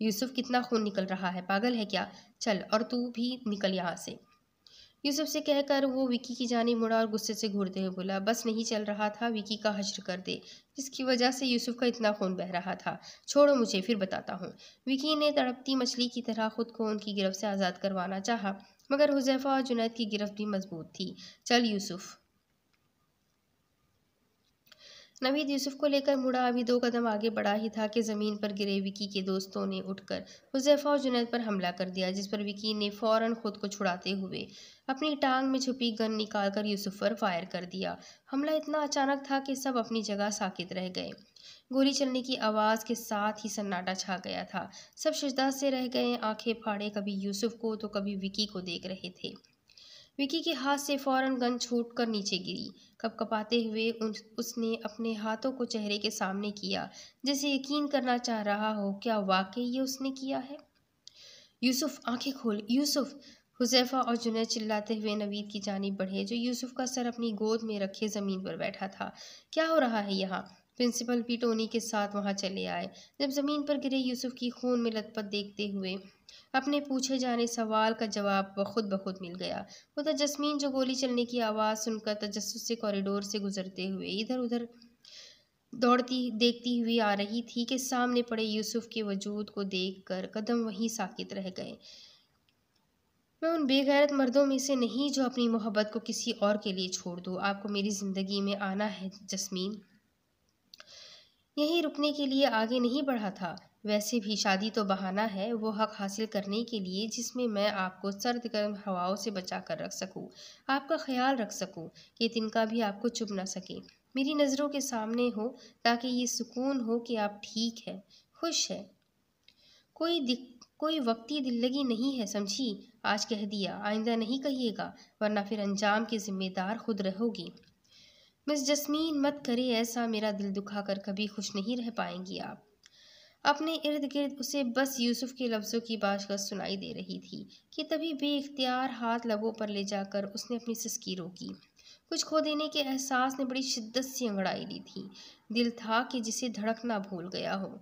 यूसुफ, कितना खून निकल रहा है, पागल है क्या? चल, और तू भी निकल यहाँ से। यूसुफ से कहकर वो विकी की जानिब मुड़ा और गुस्से से घूरते हुए बोला, बस नहीं चल रहा था, विकी का हश्र कर दे, जिसकी वजह से यूसुफ का इतना खून बह रहा था। छोड़ो मुझे, फिर बताता हूँ। विकी ने तड़पती मछली की तरह खुद को उनकी गिरफ्त से आज़ाद करवाना चाहा, मगर हुज़ैफा और जुनैद की गिरफ्त भी मजबूत थी। चल यूसुफ। नवीद यूसुफ को लेकर मुड़ा अभी 2 कदम आगे बढ़ा ही था कि ज़मीन पर गिरे विकी के दोस्तों ने उठकर हुज़ैफा और जुनैद पर हमला कर दिया, जिस पर विकी ने फ़ौरन खुद को छुड़ाते हुए अपनी टांग में छुपी गन निकालकर यूसुफ पर फायर कर दिया। हमला इतना अचानक था कि सब अपनी जगह साकित रह गए। गोली चलने की आवाज़ के साथ ही सन्नाटा छा गया था। सब शिद्दत से रह गए, आंखें फाड़े कभी यूसुफ को तो कभी विकी को देख रहे थे। विकी के हाथ से फौरन गन छूटकर नीचे गिरी। कपकपाते हुए उसने अपने हाथों को चेहरे के सामने किया, जैसे यकीन करना चाह रहा हो क्या वाकई ये उसने किया है। यूसुफ, आंखें खोल, यूसुफ। हुज़ैफा और जुनैद चिल्लाते हुए नवीद की जानिब बढ़े, जो यूसुफ का सर अपनी गोद में रखे ज़मीन पर बैठा था। क्या हो रहा है यहाँ? प्रिंसिपल भी टोनी के साथ वहां चले आए। जब ज़मीन पर गिरे यूसुफ की खून में लथपथ देखते हुए अपने पूछे जाने सवाल का जवाब ब खुद मिल गया। उधर जस्मीन, जो गोली चलने की आवाज़ सुनकर तजस्सुस से कॉरिडोर से गुजरते हुए इधर उधर दौड़ती देखती हुई आ रही थी कि सामने पड़े यूसुफ के वजूद को देखकर कदम वहीं साकित रह गए। मैं उन बेगैरत मर्दों में से नहीं जो अपनी मोहब्बत को किसी और के लिए छोड़ दूँ। आपको मेरी ज़िंदगी में आना है जस्मीन, यहीं रुकने के लिए आगे नहीं बढ़ा था। वैसे भी शादी तो बहाना है, वो हक हासिल करने के लिए जिसमें मैं आपको सर्द गर्म हवाओं से बचा कर रख सकूं, आपका ख्याल रख सकूं कि तिनका भी आपको चुभ ना सके, मेरी नज़रों के सामने हो, ताकि ये सुकून हो कि आप ठीक है, खुश है। कोई वक्ती दिल्लगी नहीं है, समझी। आज कह दिया, आइंदा नहीं कहिएगा, वरना फिर अंजाम की जिम्मेदार खुद रहोगी। मिस जस्मीन, मत करे ऐसा, मेरा दिल दुखाकर कभी खुश नहीं रह पाएंगी आप। अपने इर्द गिर्द उसे बस यूसुफ के लफ्ज़ों की बाशगश सुनाई दे रही थी कि तभी बेइख्तियार हाथ लबों पर ले जाकर उसने अपनी सिसकी रोकी। कुछ खो देने के एहसास ने बड़ी शिद्दत से अंगड़ाई ली थी। दिल था कि जिसे धड़कना भूल गया हो।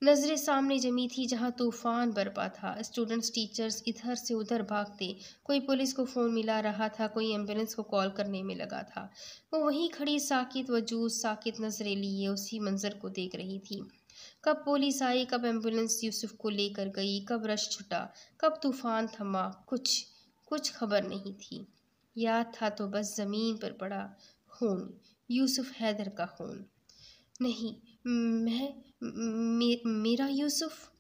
नजरें सामने जमी थी जहां तूफान बरपा था। स्टूडेंट्स, टीचर्स इधर से उधर भागते, कोई पुलिस को फ़ोन मिला रहा था, कोई एम्बुलेंस को कॉल करने में लगा था। वो वहीं खड़ी साकित वजूद, साकित नजरें लिए उसी मंजर को देख रही थी। कब पुलिस आई, कब एम्बुलेंस यूसुफ को लेकर गई, कब रश छुटा, कब तूफान थमा, कुछ खबर नहीं थी। याद था तो बस ज़मीन पर पड़ा खून, यूसुफ हैदर का खून। नहीं, मेरा यूसुफ।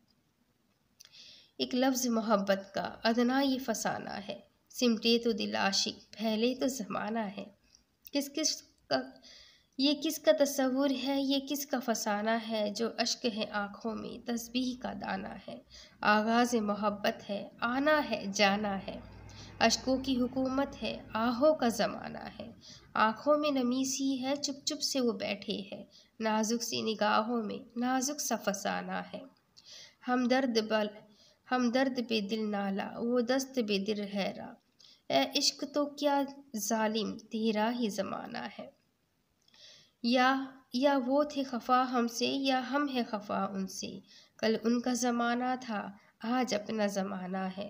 एक लफ्ज़ मोहब्बत का अदना ये फसाना है, सिमटे तो दिल आशिक, फैले तो ज़माना है। किस किस का ये किसका तस्वुर है, ये किसका फसाना है, जो अश्क है आँखों में, तस्बीह का दाना है। आगाज़ मोहब्बत है, आना है जाना है, अश्कों की हुकूमत है, आहों का ज़माना है। आँखों में नमी सी है, चुप चुप से वो बैठे हैं, नाजुक सी निगाहों में नाजुक सा फसाना है। हमदर्द बे दिल नाला, वो दस्त बे दिल हैरा, ए इश्क तो क्या जालिम तेरा ही ज़माना है। या वो थे खफा हमसे, या हम हैं खफा उनसे, कल उनका ज़माना था, आज अपना ज़माना है।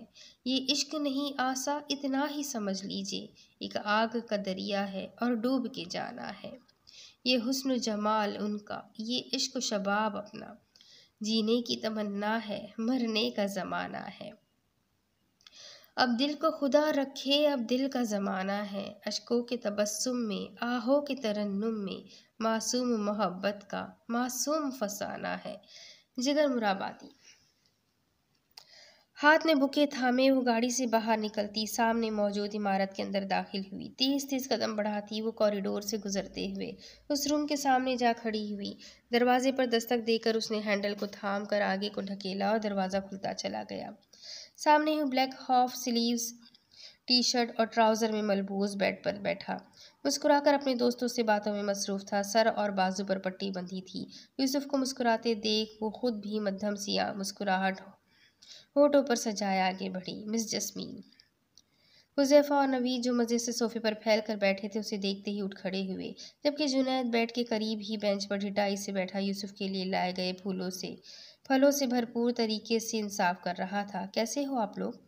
ये इश्क नहीं आसा, इतना ही समझ लीजिए, एक आग का दरिया है और डूब के जाना है। ये हुस्न जमाल उनका, ये इश्क शबाब अपना, जीने की तमन्ना है, मरने का ज़माना है। अब दिल को खुदा रखे, अब दिल का ज़माना है, अश्कों के तबस्सुम में, आहों के तरन्नुम में, मासूम मोहब्बत का मासूम फसाना है। जिगर मुराबादी। हाथ में बुके थामे वो गाड़ी से बाहर निकलती, सामने मौजूद इमारत के अंदर दाखिल हुई। तेज तेज कदम बढ़ाती वो कॉरिडोर से गुजरते हुए उस रूम के सामने जा खड़ी हुई। दरवाजे पर दस्तक देकर उसने हैंडल को थाम कर आगे को ढकेला और दरवाज़ा खुलता चला गया। सामने ही black half sleeves T shirt और ट्राउज़र में मलबूस बेड पर बैठा मुस्कुराकर अपने दोस्तों से बातों में मसरूफ़ था। सर और बाजू पर पट्टी बंधी थी। यूसुफ को मुस्कुराते देख वो खुद भी मध्यम सी मुस्कुराहट होठों पर सजाए आगे बढ़ी। Miss jasmine. हुज़ैफ़ा और नवीद, जो मज़े से सोफ़े पर फैल कर बैठे थे, उसे देखते ही उठ खड़े हुए, जबकि जुनैद बेड के करीब ही बेंच पर ढिठाई से बैठा यूसुफ के लिए लाए गए फलों से भरपूर तरीके से इंसाफ कर रहा था। कैसे हो आप लोग?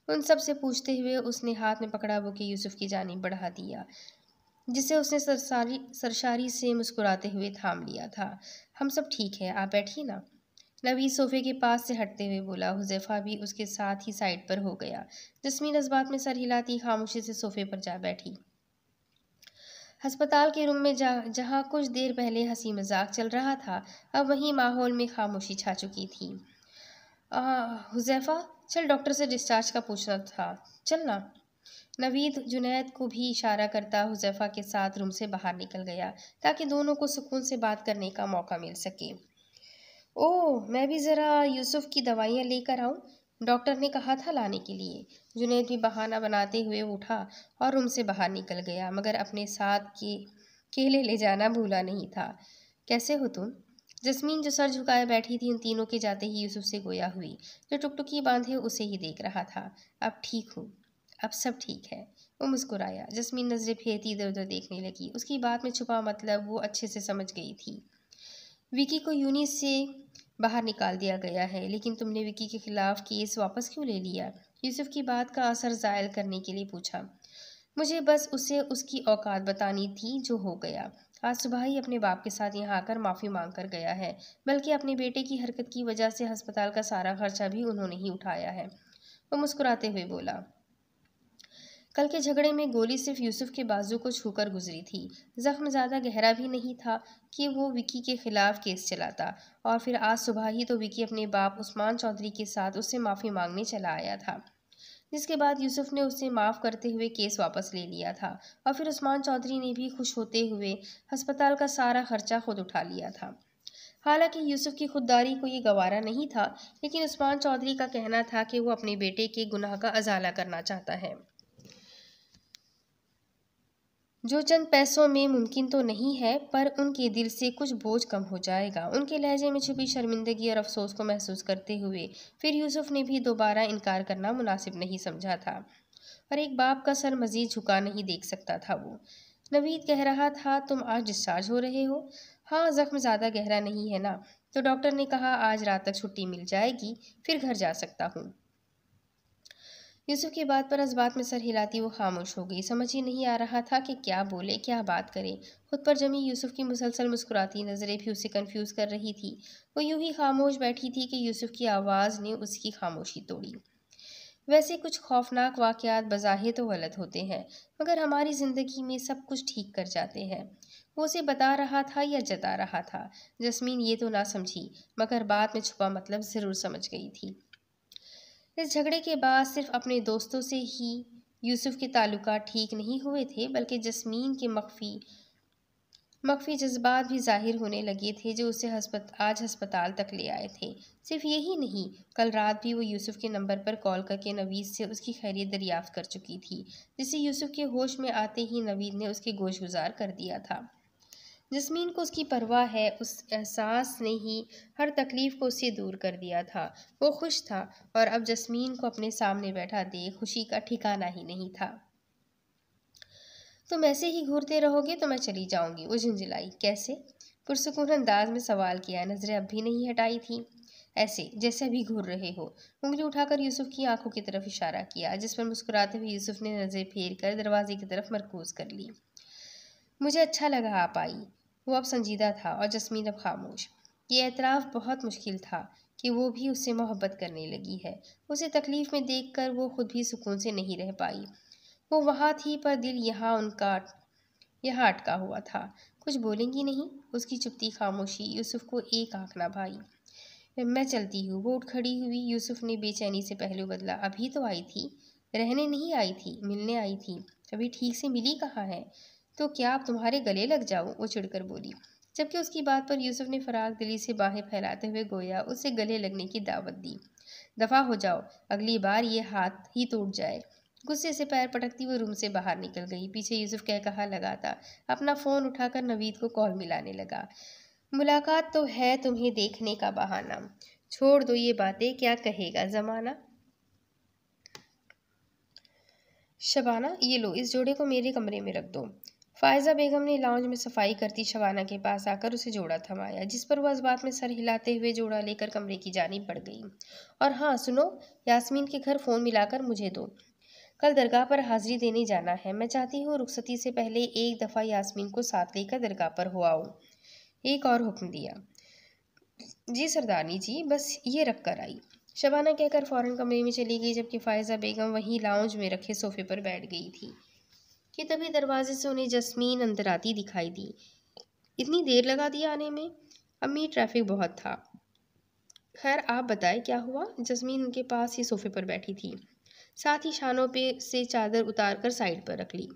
उन सब से पूछते हुए उसने हाथ में पकड़ा बुके यूसुफ की जानिब बढ़ा दिया, जिसे उसने सरसारी से मुस्कुराते हुए थाम लिया था। हम सब ठीक है, आप बैठिए ना। नवीद सोफे के पास से हटते हुए बोला। हुज़ैफ़ा भी उसके साथ ही साइड पर हो गया। जस्मीन इस बात में सर हिलाती खामोशी से सोफे पर जा बैठी। अस्पताल के रूम में जहाँ कुछ देर पहले हंसी मजाक चल रहा था, अब वहीं माहौल में खामोशी छा चुकी थी। हुज़ैफ़ा, चल डॉक्टर से डिस्चार्ज का पूछना था, चल ना। नवीद जुनैद को भी इशारा करता हुज़ैफ़ा के साथ रूम से बाहर निकल गया, ताकि दोनों को सुकून से बात करने का मौका मिल सके। ओह, मैं भी ज़रा यूसुफ की दवाइयाँ लेकर आऊँ, डॉक्टर ने कहा था लाने के लिए। जुनैद भी बहाना बनाते हुए उठा और रूम से बाहर निकल गया, मगर अपने साथ के केले ले जाना भूला नहीं था। कैसे हो तुम? जस्मीन, जो सर झुकाए बैठी थी, उन तीनों के जाते ही यूसुफ से गोया हुई, जो टुकटुकी बांधे उसे ही देख रहा था। अब ठीक हूँ, अब सब ठीक है। वो मुस्कुराया। जस्मीन नजरें फेरती इधर उधर देखने लगी। उसकी बात में छुपा मतलब वो अच्छे से समझ गई थी। विकी को यूनी से बाहर निकाल दिया गया है, लेकिन तुमने विकी के खिलाफ केस वापस क्यों ले लिया? यूसुफ की बात का असर जायल करने के लिए पूछा। मुझे बस उसे उसकी औकात बतानी थी, जो हो गया। आज सुबह ही अपने बाप के साथ यहाँ आकर माफ़ी मांग कर गया है, बल्कि अपने बेटे की हरकत की वजह से अस्पताल का सारा खर्चा भी उन्होंने ही उठाया है। वो मुस्कुराते हुए बोला। कल के झगड़े में गोली सिर्फ यूसुफ के बाजू को छूकर गुजरी थी। जख्म ज़्यादा गहरा भी नहीं था कि वो विकी के खिलाफ केस चलाता। और फिर आज सुबह ही तो विकी अपने बाप उस्मान चौधरी के साथ उससे माफ़ी मांगने चला आया था, जिसके बाद यूसुफ ने उसे माफ़ करते हुए केस वापस ले लिया था। और फिर उस्मान चौधरी ने भी खुश होते हुए अस्पताल का सारा खर्चा खुद उठा लिया था। हालांकि यूसुफ की खुददारी को ये गवारा नहीं था, लेकिन उस्मान चौधरी का कहना था कि वो अपने बेटे के गुनाह का अजाला करना चाहता है, जो चंद पैसों में मुमकिन तो नहीं है, पर उनके दिल से कुछ बोझ कम हो जाएगा। उनके लहजे में छुपी शर्मिंदगी और अफसोस को महसूस करते हुए फिर यूसुफ ने भी दोबारा इनकार करना मुनासिब नहीं समझा था, और एक बाप का सर मजीद झुका नहीं देख सकता था वो। नवीद कह रहा था, तुम आज डिस्चार्ज हो रहे हो? हाँ, जख्म ज़्यादा गहरा नहीं है ना, तो डॉक्टर ने कहा आज रात तक छुट्टी मिल जाएगी, फिर घर जा सकता हूँ। यूसुफ की बात पर इस बात में सर हिलाती वो खामोश हो गई। समझ ही नहीं आ रहा था कि क्या बोले, क्या बात करे। खुद पर जमी यूसुफ की मुसलसल मुस्कुराती नज़रें भी उसे कंफ्यूज कर रही थी। वो यूं ही खामोश बैठी थी कि यूसुफ की आवाज़ ने उसकी खामोशी तोड़ी। वैसे कुछ खौफनाक वाक़यात बज़ाहिर तो गलत होते हैं, मगर हमारी ज़िंदगी में सब कुछ ठीक कर जाते हैं। वो उसे बता रहा था या जता रहा था, जस्मीन ये तो ना समझी, मगर बात में छुपा मतलब ज़रूर समझ गई थी। इस झगड़े के बाद सिर्फ अपने दोस्तों से ही यूसुफ के ताल्लुकात ठीक नहीं हुए थे, बल्कि जस्मीन के मख्फी जज्बात भी जाहिर होने लगे थे, जो उसे आज अस्पताल तक ले आए थे। सिर्फ यही नहीं, कल रात भी वो यूसुफ के नंबर पर कॉल करके नवीद से उसकी खैरियत दरियाफ्त कर चुकी थी, जिसे यूसुफ के होश में आते ही नवीद ने उसके गोशगुजार कर दिया था। जस्मीन को उसकी परवाह है, उस एहसास ने ही हर तकलीफ को उससे दूर कर दिया था। वो खुश था, और अब जस्मीन को अपने सामने बैठा देख खुशी का ठिकाना ही नहीं था। तुम ऐसे ही घूरते रहोगे तो मैं चली जाऊंगी, वो झुंझलाई। कैसे? पुरसुकून अंदाज में सवाल किया। नजरें अब भी नहीं हटाई थी, ऐसे जैसे अभी घूर रहे हो। उंगली उठाकर यूसुफ की आंखों की तरफ इशारा किया, जिस पर मुस्कुराते हुए यूसुफ ने नजरें फेर कर दरवाजे की तरफ मरकूज कर ली। मुझे अच्छा लगा आप आई। वो अब संजीदा था और जस्मीन अब खामोश। ये एतराफ़ बहुत मुश्किल था कि वो भी उससे मोहब्बत करने लगी है। उसे तकलीफ़ में देखकर वो खुद भी सुकून से नहीं रह पाई। वो वहाँ थी, पर दिल यहाँ अटका हुआ था। कुछ बोलेंगी नहीं? उसकी चुपती खामोशी यूसुफ को एक आंख ना भाई। मैं चलती हूँ। वो उठ खड़ी हुई। यूसुफ ने बेचैनी से पहलू बदला। अभी तो आई थी, रहने नहीं आई थी, मिलने आई थी। अभी ठीक से मिली कहाँ है? तो क्या आप तुम्हारे गले लग जाऊं? वो चिढ़कर बोली, जबकि उसकी बात पर यूसुफ ने फराग दिली से बाहें फैलाते हुए गोया उसे गले लगने की दावत दी। दफा हो जाओ, अगली बार ये हाथ ही टूट जाए। गुस्से से पैर पटकती वो रूम से बाहर निकल गई। पीछे यूसुफ कह कहा लगाता अपना फ़ोन उठाकर नवीद को कॉल मिलाने लगा। मुलाकात तो है, तुम्हें देखने का बहाना। छोड़ दो ये बातें, क्या कहेगा ज़माना। शबाना, ये लो, इस जोड़े को मेरे कमरे में रख दो। फ़ायज़ा बेगम ने लाउंज में सफाई करती शबाना के पास आकर उसे जोड़ा थमाया, जिस पर वह इस बात में सर हिलाते हुए जोड़ा लेकर कमरे की जानिब बढ़ गई। और हाँ सुनो, यास्मीन के घर फ़ोन मिलाकर मुझे दो। कल दरगाह पर हाजिरी देने जाना है। मैं चाहती हूँ रुखसती से पहले एक दफ़ा यास्मीन को साथ लेकर दरगाह पर हो आऊँ। एक और हुक्म दिया। जी सरदारनी जी, बस ये रख कर आई। शबाना कहकर फ़ौरन कमरे में चली गई, जबकि फ़ायज़ा बेगम वहीं लाउंज में रखे सोफे पर बैठ गई थी कि तभी दरवाजे से उन्हें जस्मीन अंदर आती दिखाई दी। इतनी देर लगा दी आने में? अम्मी, ट्रैफिक बहुत था। खैर आप बताएं क्या हुआ? जस्मीन उनके पास ही सोफे पर बैठी थी, साथ ही शानों पे से चादर उतार कर साइड पर रख ली।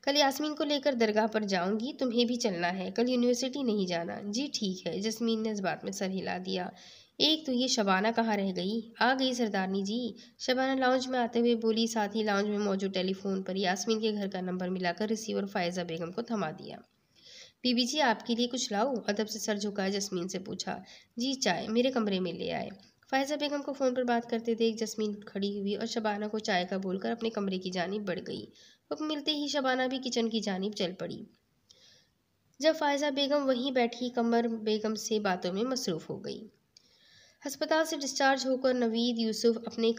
कल यास्मीन को लेकर दरगाह पर जाऊंगी, तुम्हें भी चलना है। कल यूनिवर्सिटी नहीं जाना। जी ठीक है। जस्मीन ने इस बात में सर हिला दिया। एक तो ये शबाना कहाँ रह गई? आ गई सरदारनी जी। शबाना लाउंज में आते हुए बोली, साथ ही लाउंज में मौजूद टेलीफोन पर यास्मीन के घर का नंबर मिलाकर रिसीवर फ़ायज़ा बेगम को थमा दिया। बीबी जी, आपके लिए कुछ लाऊं? अदब से सर झुकाए जस्मीन से पूछा। जी चाय मेरे कमरे में ले आए। फ़ायज़ा बेगम को फ़ोन पर बात करते देख जस्मीन उठ खड़ी हुई और शबाना को चाय का बोलकर अपने कमरे की जानिब बढ़ गई। हुक्म मिलते ही शबाना भी किचन की जानिब चल पड़ी। जब फ़ायज़ा बेगम वहीं बैठी कमर बेगम से बातों में मसरूफ़ हो गई। अस्पताल से डिस्चार्ज होकर नवीद यूसुफ को अपने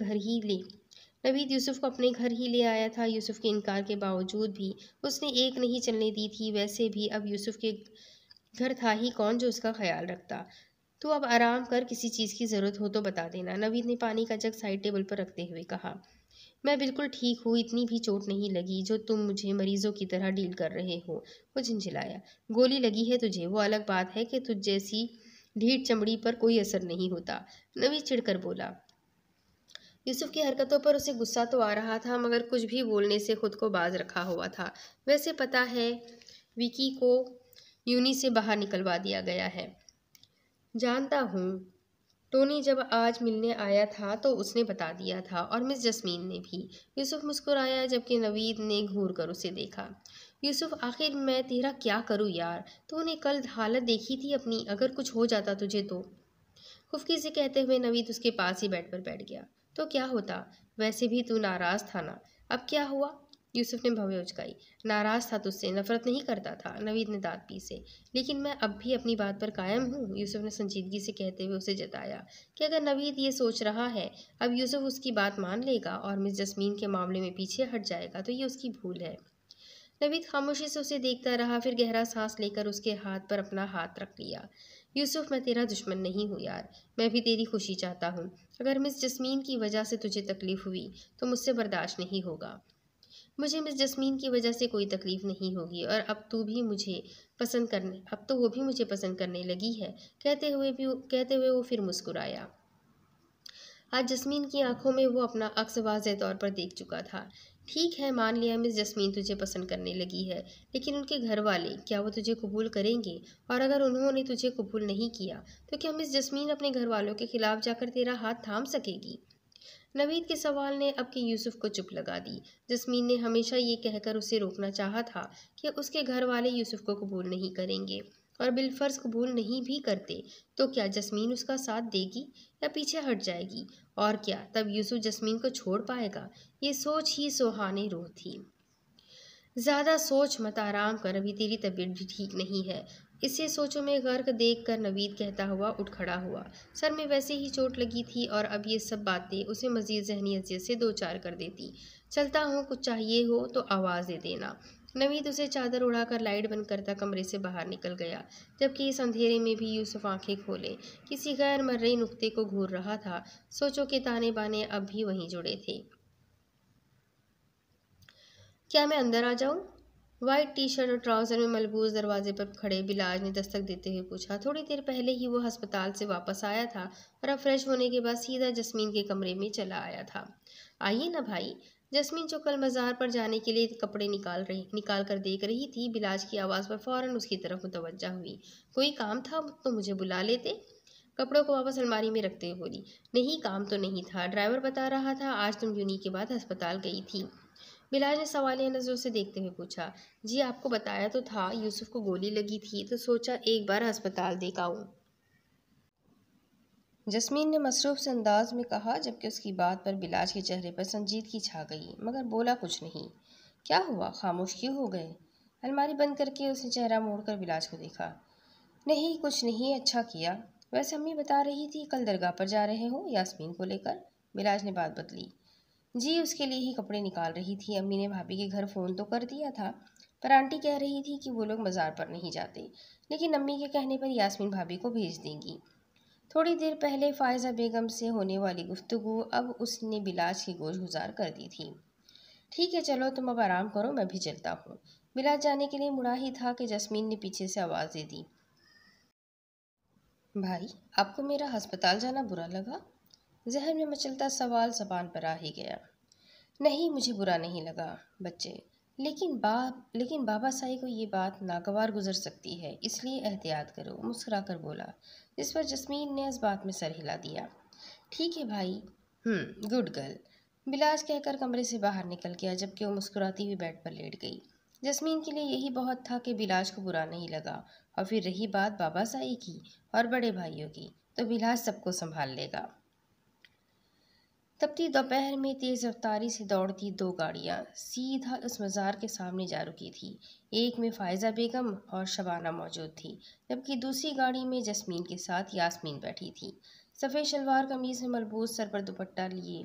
घर ही ले आया था। यूसुफ के इनकार के बावजूद भी उसने एक नहीं चलने दी थी। वैसे भी अब यूसुफ के घर था ही कौन जो उसका ख्याल रखता। तू अब आराम कर, किसी चीज़ की ज़रूरत हो तो बता देना। नवीद ने पानी का जग साइड टेबल पर रखते हुए कहा। मैं बिल्कुल ठीक हूँ, इतनी भी चोट नहीं लगी जो तुम मुझे मरीजों की तरह डील कर रहे हो। वो झिंझिलाया। गोली लगी है तुझे, वो अलग बात है कि तुझ जैसी ढीठ चमड़ी पर कोई असर नहीं होता। नवीद चिढ़कर बोला। यूसुफ की हरकतों पर उसे गुस्सा तो आ रहा था, मगर कुछ भी बोलने से खुद को बाज रखा हुआ था। वैसे पता है विकी को यूनी से बाहर निकलवा दिया गया है। जानता हूँ, टोनी जब आज मिलने आया था तो उसने बता दिया था, और मिस जस्मीन ने भी। यूसुफ मुस्कुराया जबकि नवीद ने घूर कर उसे देखा। यूसुफ, आखिर मैं तेरा क्या करूँ यार, तूने कल हालत देखी थी अपनी, अगर कुछ हो जाता तुझे तो। खुफकी से कहते हुए नवीद उसके पास ही बेड पर बैठ गया। तो क्या होता, वैसे भी तू नाराज था ना, अब क्या हुआ? यूसुफ ने भवें उचकाई। नाराज था तुझसे, नफरत नहीं करता था, नवीद ने दांत पीसे। लेकिन मैं अब भी अपनी बात पर कायम हूँ, यूसुफ ने संजीदगी से कहते हुए उसे जताया कि अगर नवीद ये सोच रहा है अब यूसुफ उसकी बात मान लेगा और मिस जस्मीन के मामले में पीछे हट जाएगा तो ये उसकी भूल है। नवीद खामोशी से उसे देखता रहा, फिर गहरा सांस लेकर उसके हाथ पर अपना हाथ रख लिया। यूसुफ, मैं तेरा दुश्मन नहीं हूँ यार, मैं भी तेरी खुशी चाहता हूँ। अगर मिस जस्मीन की वजह से तुझे तकलीफ हुई तो मुझसे बर्दाश्त नहीं होगा। मुझे मिस जस्मीन की वजह से कोई तकलीफ नहीं होगी, और अब तो वो भी मुझे पसंद करने लगी है। कहते हुए वो फिर मुस्कुराया। आज जस्मीन की आंखों में वो अपना अक्स वाज़ेह तौर पर देख चुका था। ठीक है, मान लिया मिस जस्मीन तुझे पसंद करने लगी है, लेकिन उनके घर वाले क्या वो तुझे कबूल करेंगे? और अगर उन्होंने तुझे कबूल नहीं किया तो क्या मिस जस्मीन अपने घर वालों के खिलाफ जाकर तेरा हाथ थाम सकेगी? नवीद के सवाल ने अब के यूसुफ को चुप लगा दी। जस्मीन ने हमेशा ये कहकर उसे रोकना चाहा था कि उसके घर वाले यूसुफ को कबूल नहीं करेंगे, और बिलफर्ज कबूल नहीं भी करते तो क्या जस्मीन उसका साथ देगी या पीछे हट जाएगी? और क्या तब यूसुफ जस्मीन को छोड़ पाएगा? ये सोच ही सुहाने रूह थी। ज़्यादा सोच मत, आराम कर, अभी तेरी तबीयत भी ठीक नहीं है। इसे सोचों में गर्क देख कर नवीद कहता हुआ उठ खड़ा हुआ। सर में वैसे ही चोट लगी थी और अब ये सब बातें उसे मजीद जहनी अजियत से दो चार कर देती। चलता हूँ, कुछ चाहिए हो तो आवाज़ दे देना। नवीद उसे चादर उड़ाकर लाइट बंद करता कमरे से बाहर निकल गया, जबकि इस अंधेरे में भी यूसुफ आंखें खोले किसी गैर मर्रे नुक्ते को घूर रहा था। सोचों के ताने बाने अब भी वहीं जुड़े थे। क्या मैं अंदर आ जाऊं? वाइट टी शर्ट और ट्राउजर में मलबूस दरवाजे पर खड़े बिलाज ने दस्तक देते हुए पूछा। थोड़ी देर पहले ही वो अस्पताल से वापस आया था और अब फ्रेश होने के बाद सीधा जस्मीन के कमरे में चला आया था। आइए ना भाई। जस्मीन जो कल मज़ार पर जाने के लिए कपड़े निकाल कर देख रही थी, बिलाज की आवाज़ पर फौरन उसकी तरफ मुतवज्जा हुई। कोई काम था तो मुझे बुला लेते। कपड़ों को वापस अलमारी में रखते हुए बोली। नहीं, काम तो नहीं था, ड्राइवर बता रहा था आज तुम यूनी के बाद अस्पताल गई थी। बिलाल ने सवालिया नज़रों से देखते हुए पूछा। जी, आपको बताया तो था, यूसुफ को गोली लगी थी तो सोचा एक बार अस्पताल देख आऊं। जस्मीन ने मसरूफ से अंदाज में कहा, जबकि उसकी बात पर बिलाज के चेहरे पर संजीदगी छा गई, मगर बोला कुछ नहीं। क्या हुआ, खामोश क्यों हो गए? अलमारी बंद करके उसने चेहरा मोड़कर बिलाज को देखा। नहीं, कुछ नहीं, अच्छा किया। वैसे अम्मी बता रही थी कल दरगाह पर जा रहे हो यास्मीन को लेकर। बिलाज ने बात बदली। जी, उसके लिए ही कपड़े निकाल रही थी। अम्मी ने भाभी के घर फ़ोन तो कर दिया था, पर आंटी कह रही थी कि वो लोग मज़ार पर नहीं जाते, लेकिन अम्मी के कहने पर यास्मीन भाभी को भेज देंगी। थोड़ी देर पहले फ़ायज़ा बेगम से होने वाली गुफ्तगू अब उसने बिलाज की गोश गुजार कर दी थी। ठीक है, चलो तुम अब आराम करो, मैं भी चलता हूँ। बिलाज जाने के लिए मुड़ा ही था कि जस्मीन ने पीछे से आवाज़ दे दी। भाई, आपको मेरा अस्पताल जाना बुरा लगा? जहन में मचलता सवाल ज़बान पर आ ही गया। नहीं, मुझे बुरा नहीं लगा बच्चे, लेकिन बाबा साई को ये बात नागवार गुजर सकती है, इसलिए एहतियात करो, मुस्कुरा कर बोला, जिस पर जस्मीन ने इस बात में सर हिला दिया। ठीक है भाई। Good girl. बिलाज कहकर कमरे से बाहर निकल गया, जबकि वो मुस्कुराती हुई बेड पर लेट गई। जस्मीन के लिए यही बहुत था कि बिलाज को बुरा नहीं लगा, और फिर रही बात बाबा साई की और बड़े भाइयों की, तो बिलाज सबको संभाल लेगा। तपती दोपहर में तेज रफ्तारी से दौड़ती दो गाड़ियां सीधा उस मज़ार के सामने जा रुकी थी। एक में फ़ायज़ा बेगम और शबाना मौजूद थी, जबकि दूसरी गाड़ी में जस्मीन के साथ यास्मीन बैठी थी। सफ़ेद शलवार कमीज़ में मलबूस, सर पर दुपट्टा लिए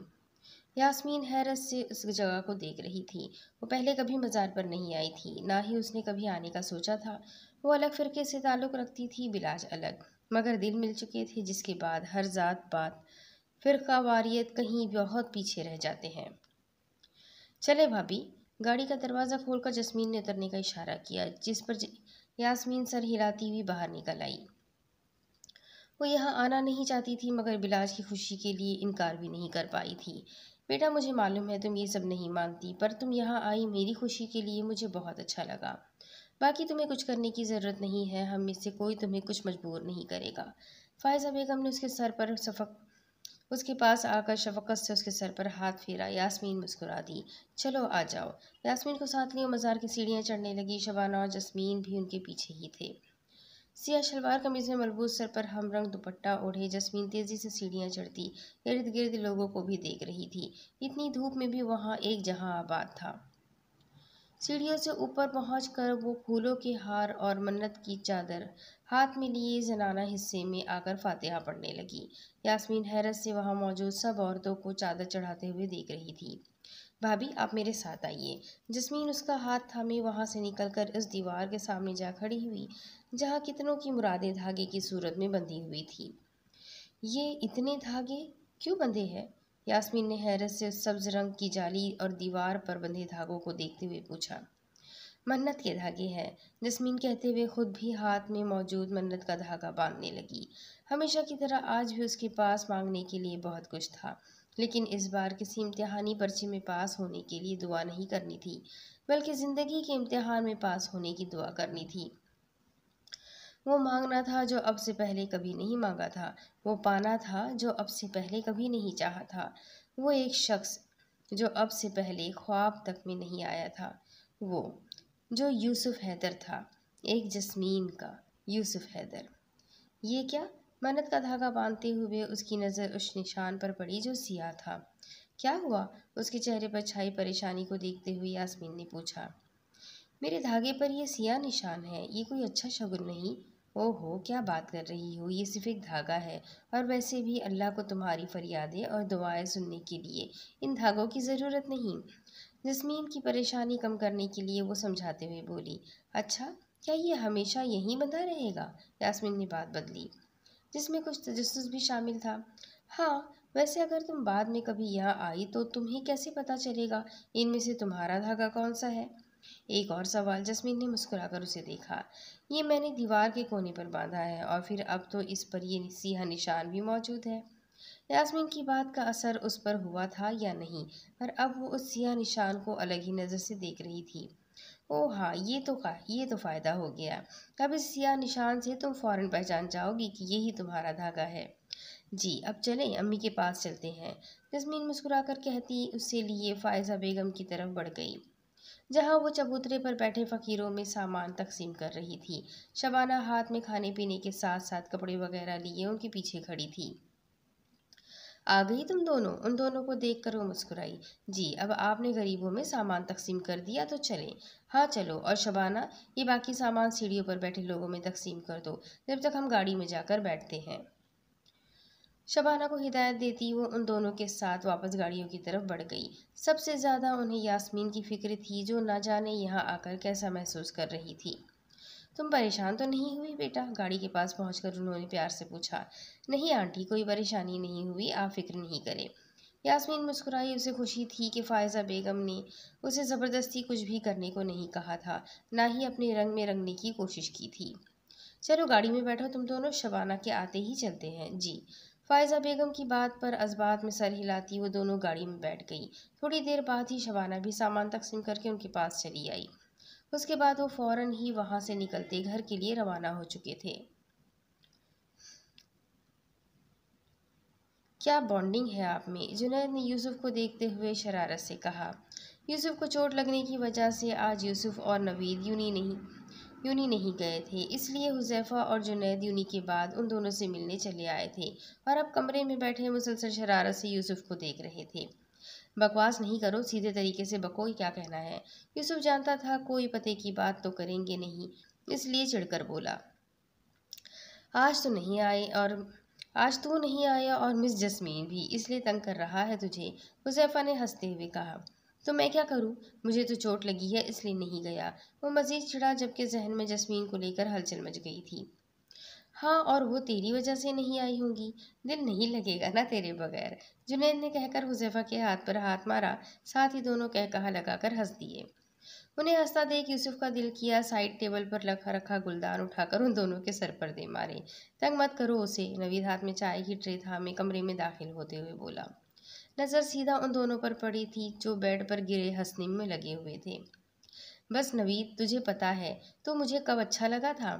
यास्मीन हैरत से उस जगह को देख रही थी। वो पहले कभी मज़ार पर नहीं आई थी, ना ही उसने कभी आने का सोचा था। वो अलग फ़िरके से ताल्लुक़ रखती थी, बिलाज अलग, मगर दिल मिल चुके थे, जिसके बाद हर ज़ात बात फ़िरका वारियत कहीं बहुत पीछे रह जाते हैं। चले भाभी। गाड़ी का दरवाज़ा खोलकर जस्मीन ने उतरने का इशारा किया, जिस पर यास्मीन सर हिलाती हुई बाहर निकल आई। वो यहाँ आना नहीं चाहती थी, मगर बिलाज की खुशी के लिए इनकार भी नहीं कर पाई थी। बेटा, मुझे मालूम है तुम ये सब नहीं मानती, पर तुम यहाँ आई मेरी खुशी के लिए, मुझे बहुत अच्छा लगा। बाकी तुम्हें कुछ करने की ज़रूरत नहीं है, हम में से कोई तुम्हें कुछ मजबूर नहीं करेगा। फ़ायज़ा बेगम ने उसके पास आकर शफ़क़त से उसके सर पर हाथ फेरा। यास्मीन मुस्कुरा दी। चलो आ जाओ। यास्मीन को साथ लिए मज़ार की सीढ़ियाँ चढ़ने लगी। शबाना और जस्मीन भी उनके पीछे ही थे। सिया शलवार कमीज़ में मलबूस, सर पर हमरंग दुपट्टा ओढ़े जस्मीन तेज़ी से सीढ़ियाँ चढ़ती इर्द गिर्द लोगों को भी देख रही थी। इतनी धूप में भी वहाँ एक जहां आबाद था। सीढ़ियों से ऊपर पहुंचकर वो फूलों के हार और मन्नत की चादर हाथ में लिए जनाना हिस्से में आकर फातिहा पढ़ने लगी। यास्मीन हैरत से वहां मौजूद सब औरतों को चादर चढ़ाते हुए देख रही थी। भाभी, आप मेरे साथ आइए। जस्मीन उसका हाथ थामे वहां से निकलकर उस दीवार के सामने जा खड़ी हुई, जहां कितनों की मुरादें धागे की सूरत में बंधी हुई थी। ये इतने धागे क्यों बंधे हैं? यास्मीन ने हैरत से उस सब्ज रंग की जाली और दीवार पर बंधे धागों को देखते हुए पूछा। मन्नत के धागे हैं, जस्मीन कहते हुए खुद भी हाथ में मौजूद मन्नत का धागा बांधने लगी। हमेशा की तरह आज भी उसके पास मांगने के लिए बहुत कुछ था, लेकिन इस बार किसी इम्तिहानी पर्चे में पास होने के लिए दुआ नहीं करनी थी, बल्कि ज़िंदगी के इम्तिहान में पास होने की दुआ करनी थी। वो मांगना था जो अब से पहले कभी नहीं मांगा था। वो पाना था जो अब से पहले कभी नहीं चाहा था। वो एक शख्स जो अब से पहले ख्वाब तक में नहीं आया था। वो जो यूसुफ हैदर था, एक जस्मीन का यूसुफ हैदर। ये क्या? मन्नत का धागा बांधते हुए उसकी नज़र उस निशान पर पड़ी जो सिया था। क्या हुआ? उसके चेहरे पर छाई परेशानी को देखते हुए यास्मीन ने पूछा। मेरे धागे पर यह सिया निशान है, ये कोई अच्छा शगुन नहीं। ओहो, क्या बात कर रही हो, ये सिर्फ एक धागा है, और वैसे भी अल्लाह को तुम्हारी फरियादें और दुआएं सुनने के लिए इन धागों की ज़रूरत नहीं। जस्मीन की परेशानी कम करने के लिए वो समझाते हुए बोली। अच्छा, क्या ये हमेशा यहीं बंधा रहेगा? यास्मीन ने बात बदली, जिसमें कुछ तजस्सुस भी शामिल था। हाँ, वैसे अगर तुम बाद में कभी यहाँ आई तो तुम्हें कैसे पता चलेगा इनमें से तुम्हारा धागा कौन सा है? एक और सवाल। जस्मीन ने मुस्कुराकर उसे देखा। ये मैंने दीवार के कोने पर बांधा है, और फिर अब तो इस पर ये सिया निशान भी मौजूद है। यास्मीन की बात का असर उस पर हुआ था या नहीं, पर अब वो उस सिया निशान को अलग ही नज़र से देख रही थी। ओह हाँ, ये तो फ़ायदा हो गया। अब इस सिया निशान से तुम फ़ौरन पहचान जाओगी कि यही तुम्हारा धागा है। जी, अब चलें, अम्मी के पास चलते हैं। जस्मीन मुस्कुराकर कहती उससे लिए फ़ायज़ा बेगम की तरफ बढ़ गई, जहाँ वो चबूतरे पर बैठे फ़कीरों में सामान तकसीम कर रही थी। शबाना हाथ में खाने पीने के साथ साथ कपड़े वगैरह लिए उनके पीछे खड़ी थी। आ गई तुम दोनों? उन दोनों को देखकर वो मुस्कुराई। जी, अब आपने गरीबों में सामान तकसीम कर दिया तो चलें। हाँ चलो। और शबाना, ये बाकी सामान सीढ़ियों पर बैठे लोगों में तकसीम कर दो, जब तक हम गाड़ी में जाकर बैठते हैं। शबाना को हिदायत देती वो उन दोनों के साथ वापस गाड़ियों की तरफ बढ़ गई। सबसे ज़्यादा उन्हें यास्मीन की फिक्र थी, जो न जाने यहाँ आकर कैसा महसूस कर रही थी। तुम परेशान तो नहीं हुई बेटा? गाड़ी के पास पहुंचकर उन्होंने प्यार से पूछा। नहीं आंटी, कोई परेशानी नहीं हुई, आप फिक्र नहीं करें। यास्मीन मुस्कुराई। उसे खुशी थी कि फ़ायज़ा बेगम ने उसे ज़बरदस्ती कुछ भी करने को नहीं कहा था, ना ही अपने रंग में रंगने की कोशिश की थी। चलो गाड़ी में बैठो तुम दोनों, शबाना के आते ही चलते हैं। जी। फ़ायज़ा बेगम की बात पर अज़बात में सर हिलाती वो दोनों गाड़ी में बैठ गई। थोड़ी देर बाद ही शबाना भी सामान तकसीम करके उनके पास चली आई। उसके बाद वो फ़ौरन ही वहाँ से निकलते घर के लिए रवाना हो चुके थे। क्या बॉन्डिंग है आप में? जुनैद ने यूसुफ को देखते हुए शरारत से कहा। यूसुफ को चोट लगने की वजह से आज यूसुफ और नवीद यूं ही नहीं यूनी नहीं गए थे, इसलिए हुज़ैफ़ा और जुनैद यूनी के बाद उन दोनों से मिलने चले आए थे और अब कमरे में बैठे मुसलसल शरारत से यूसुफ को देख रहे थे। बकवास नहीं करो, सीधे तरीके से बको, क्या कहना है? यूसुफ जानता था कोई पते की बात तो करेंगे नहीं, इसलिए चिढ़कर बोला, आज तो नहीं आए और आज तू नहीं आया और मिस जस्मीन भी इसलिए तंग कर रहा है तुझे। हुज़ैफ़ा ने हंसते हुए कहा, तो मैं क्या करूं? मुझे तो चोट लगी है इसलिए नहीं गया। वो मज़ीद चिढ़ा जबकि जहन में जस्मीन को लेकर हलचल मच गई थी। हाँ, और वो तेरी वजह से नहीं आई होंगी, दिल नहीं लगेगा ना तेरे बगैर, जुनैद ने कहकर हुज़ैफ़ा के हाथ पर हाथ मारा। साथ ही दोनों कह कहा लगाकर हंस दिए। उन्हें हंसता देख यूसुफ का दिल किया साइड टेबल पर रखा रखा गुलदान उठाकर उन दोनों के सर पर दे मारे। तंग मत करो उसे, नवीद हाथ में चाय की ट्रे थामे कमरे में दाखिल होते हुए बोला। नजर सीधा उन दोनों पर पड़ी थी जो बेड पर गिरे हंसने में लगे हुए थे। बस नवीद, तुझे पता है तो मुझे कब अच्छा लगा था?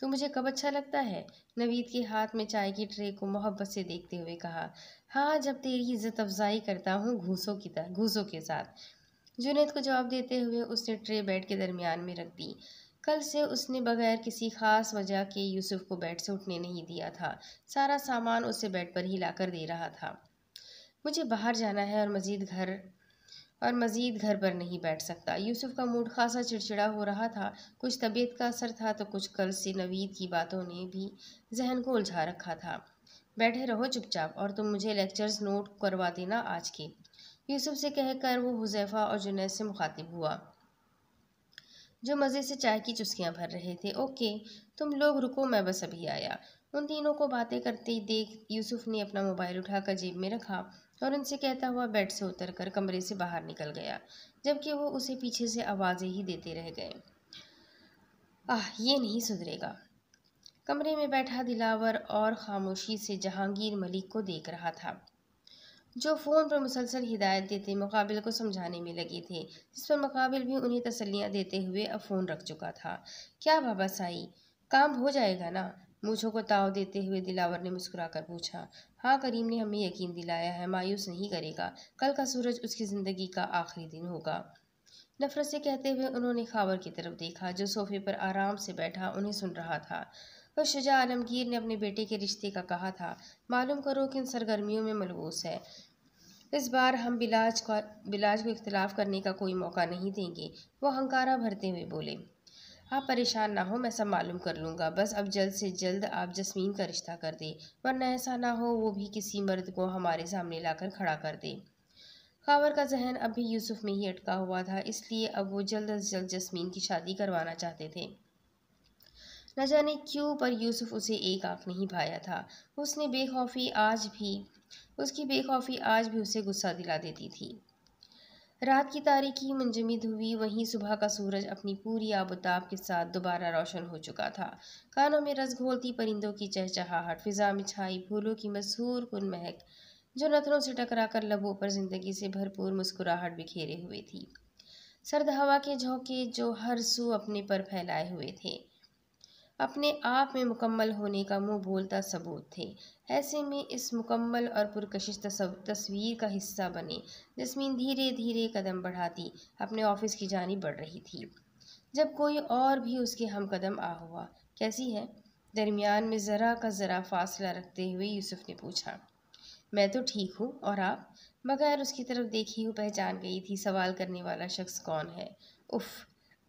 तू मुझे कब अच्छा लगता है? नवीद के हाथ में चाय की ट्रे को मोहब्बत से देखते हुए कहा। हाँ, जब तेरी इज्जत अफजाई करता हूँ घूसों के साथ। जुनैद को जवाब देते हुए उसने ट्रे बेड के दरमियान में रख दी। कल से उसने बगैर किसी खास वजह के यूसुफ को बेड से उठने नहीं दिया था। सारा सामान उसे बेड पर ही लाकर दे रहा था। मुझे बाहर जाना है और मज़ीद घर पर नहीं बैठ सकता। यूसुफ का मूड खासा चिड़चिड़ा हो रहा था। कुछ तबीयत का असर था तो कुछ कल से नवीद की बातों ने भी जहन को उलझा रखा था। बैठे रहो चुपचाप और तुम मुझे लेक्चर्स नोट करवा देना आज के, यूसुफ से कहकर वो हुज़ैफ़ा और जुनैद से मुखातिब हुआ जो मज़े से चाय की चुस्कियां भर रहे थे। ओके, तुम लोग रुको, मैं बस अभी आया। उन तीनों को बातें करते देख यूसुफ ने अपना मोबाइल उठाकर जेब में रखा और उनसे कहता हुआ बेड से उतरकर कमरे से बाहर निकल गया, जबकि वो उसे पीछे से आवाज़ें ही देते रह गए। ये नहीं सुधरेगा। कमरे में बैठा दिलावर और खामोशी से जहांगीर मलिक को देख रहा था, जो फ़ोन पर मुसलसल हिदायत देते मुकाबिल को समझाने में लगे थे, जिस पर मुकाबिल भी उन्हें तसल्लियाँ देते हुए अब फ़ोन रख चुका था। क्या बाबा साई, काम हो जाएगा ना? मूँछों को ताव देते हुए दिलावर ने मुस्कुराकर पूछा। हाँ, करीम ने हमें यकीन दिलाया है, मायूस नहीं करेगा। कल का सूरज उसकी ज़िंदगी का आखिरी दिन होगा। नफरत से कहते हुए उन्होंने खावर की तरफ देखा, जो सोफे पर आराम से बैठा उन्हें सुन रहा था। और शुजा आलमगीर ने अपने बेटे के रिश्ते का कहा था, मालूम करो किन सरगर्मियों में मलबूस है। इस बार हम बिलाज को इख्तिलाफ करने का कोई मौका नहीं देंगे। वो हंकारा भरते हुए बोले। आप परेशान ना हो, मैं सब मालूम कर लूँगा। बस अब जल्द से जल्द आप जस्मीन का रिश्ता कर दें, वरना ऐसा ना हो वो भी किसी मर्द को हमारे सामने लाकर खड़ा कर दे। खावर का जहन अब भी यूसुफ में ही अटका हुआ था, इसलिए अब वो जल्द अज जल्द जस्मीन की शादी करवाना चाहते थे। न जाने क्यों पर यूसुफ उसे एक आंख नहीं भाया था। उसकी बेखौफी आज भी उसे गुस्सा दिला देती थी। रात की तारीकी मुंजमद हुई, वहीं सुबह का सूरज अपनी पूरी आबोताब के साथ दोबारा रोशन हो चुका था। कानों में रस घोलती परिंदों की चहचहाहट, फिजा में छाई फूलों की मशहूर कुन महक, जो नथनों से टकराकर लबों पर जिंदगी से भरपूर मुस्कुराहट बिखेरे हुए थी। सर्द हवा के झोंके जो हर सू अपने पर फैलाए हुए थे, अपने आप में मुकम्मल होने का मुंह बोलता सबूत थे। ऐसे में इस मुकम्मल और पुरकशिश तस्वीर का हिस्सा बने जस्मीन धीरे धीरे कदम बढ़ाती अपने ऑफिस की जानिब बढ़ रही थी, जब कोई और भी उसके हम कदम आ हुआ। कैसी है? दरमियान में ज़रा का ज़रा फासला रखते हुए यूसुफ ने पूछा। मैं तो ठीक हूँ, और आप? बगैर उसकी तरफ देखे हुए पहचान गई थी सवाल करने वाला शख्स कौन है। उफ,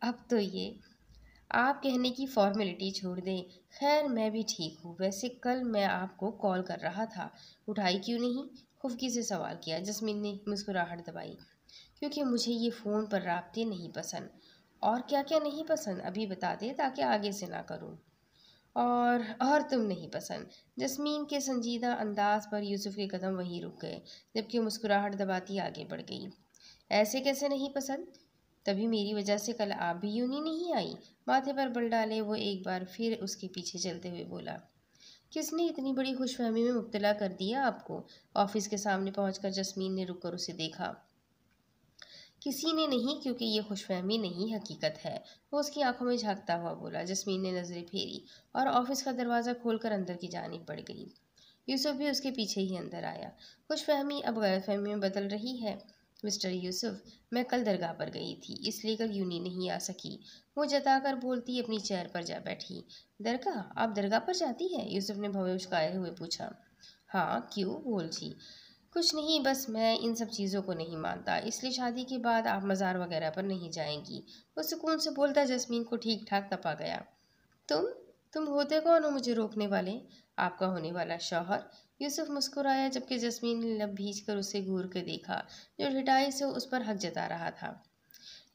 अब तो ये आप कहने की फॉर्मेलिटी छोड़ दें। खैर, मैं भी ठीक हूँ। वैसे कल मैं आपको कॉल कर रहा था, उठाई क्यों नहीं? खुफकी से सवाल किया। जस्मीन ने मुस्कुराहट दबाई। क्योंकि मुझे ये फ़ोन पर राब्ते नहीं पसंद। और क्या क्या नहीं पसंद, अभी बता दे ताकि आगे से ना करूँ। और तुम नहीं पसंद। जस्मीन के संजीदा अंदाज पर यूसुफ के कदम वहीं रुक गए, जबकि मुस्कुराहट दबाती आगे बढ़ गई। ऐसे कैसे नहीं पसंद? तभी मेरी वजह से कल आप भी यूं नहीं आई। माथे पर बल डाले वो एक बार फिर उसके पीछे चलते हुए बोला। किसने इतनी बड़ी खुशफहमी में मुब्तला कर दिया आपको? ऑफिस के सामने पहुंचकर जस्मीन ने रुक कर उसे देखा। किसी ने नहीं, क्योंकि ये खुशफहमी नहीं हकीकत है, वो उसकी आंखों में झांकता हुआ बोला। जस्मीन ने नजरें फेरी और ऑफिस का दरवाज़ा खोलकर अंदर की जानिब बढ़ गई। यूसुफ भी उसके पीछे ही अंदर आया। खुशफहमी अब गलतफहमी में बदल रही है। मिस्टर यूसुफ, मैं कल दरगाह पर गई थी, इसलिए कल यूनी नहीं आ सकी, वो जताकर बोलती अपनी चेयर पर जा बैठी। दरगाह? आप दरगाह पर जाती हैं? यूसुफ ने भवें उचकाए हुए पूछा। हाँ, क्यों? बोल जी। कुछ नहीं, बस मैं इन सब चीज़ों को नहीं मानता, इसलिए शादी के बाद आप मज़ार वगैरह पर नहीं जाएंगी। वो सुकून से बोलता जस्मीन को ठीक ठाक तपा गया। तुम तुम होते कौन हो मुझे रोकने वाले? आपका होने वाला शौहर। यूसुफ मुस्कुराया, जबकि जस्मीन ने लब भींच कर उसे घूर कर देखा, जो ढिठाई से उस पर हक जता रहा था।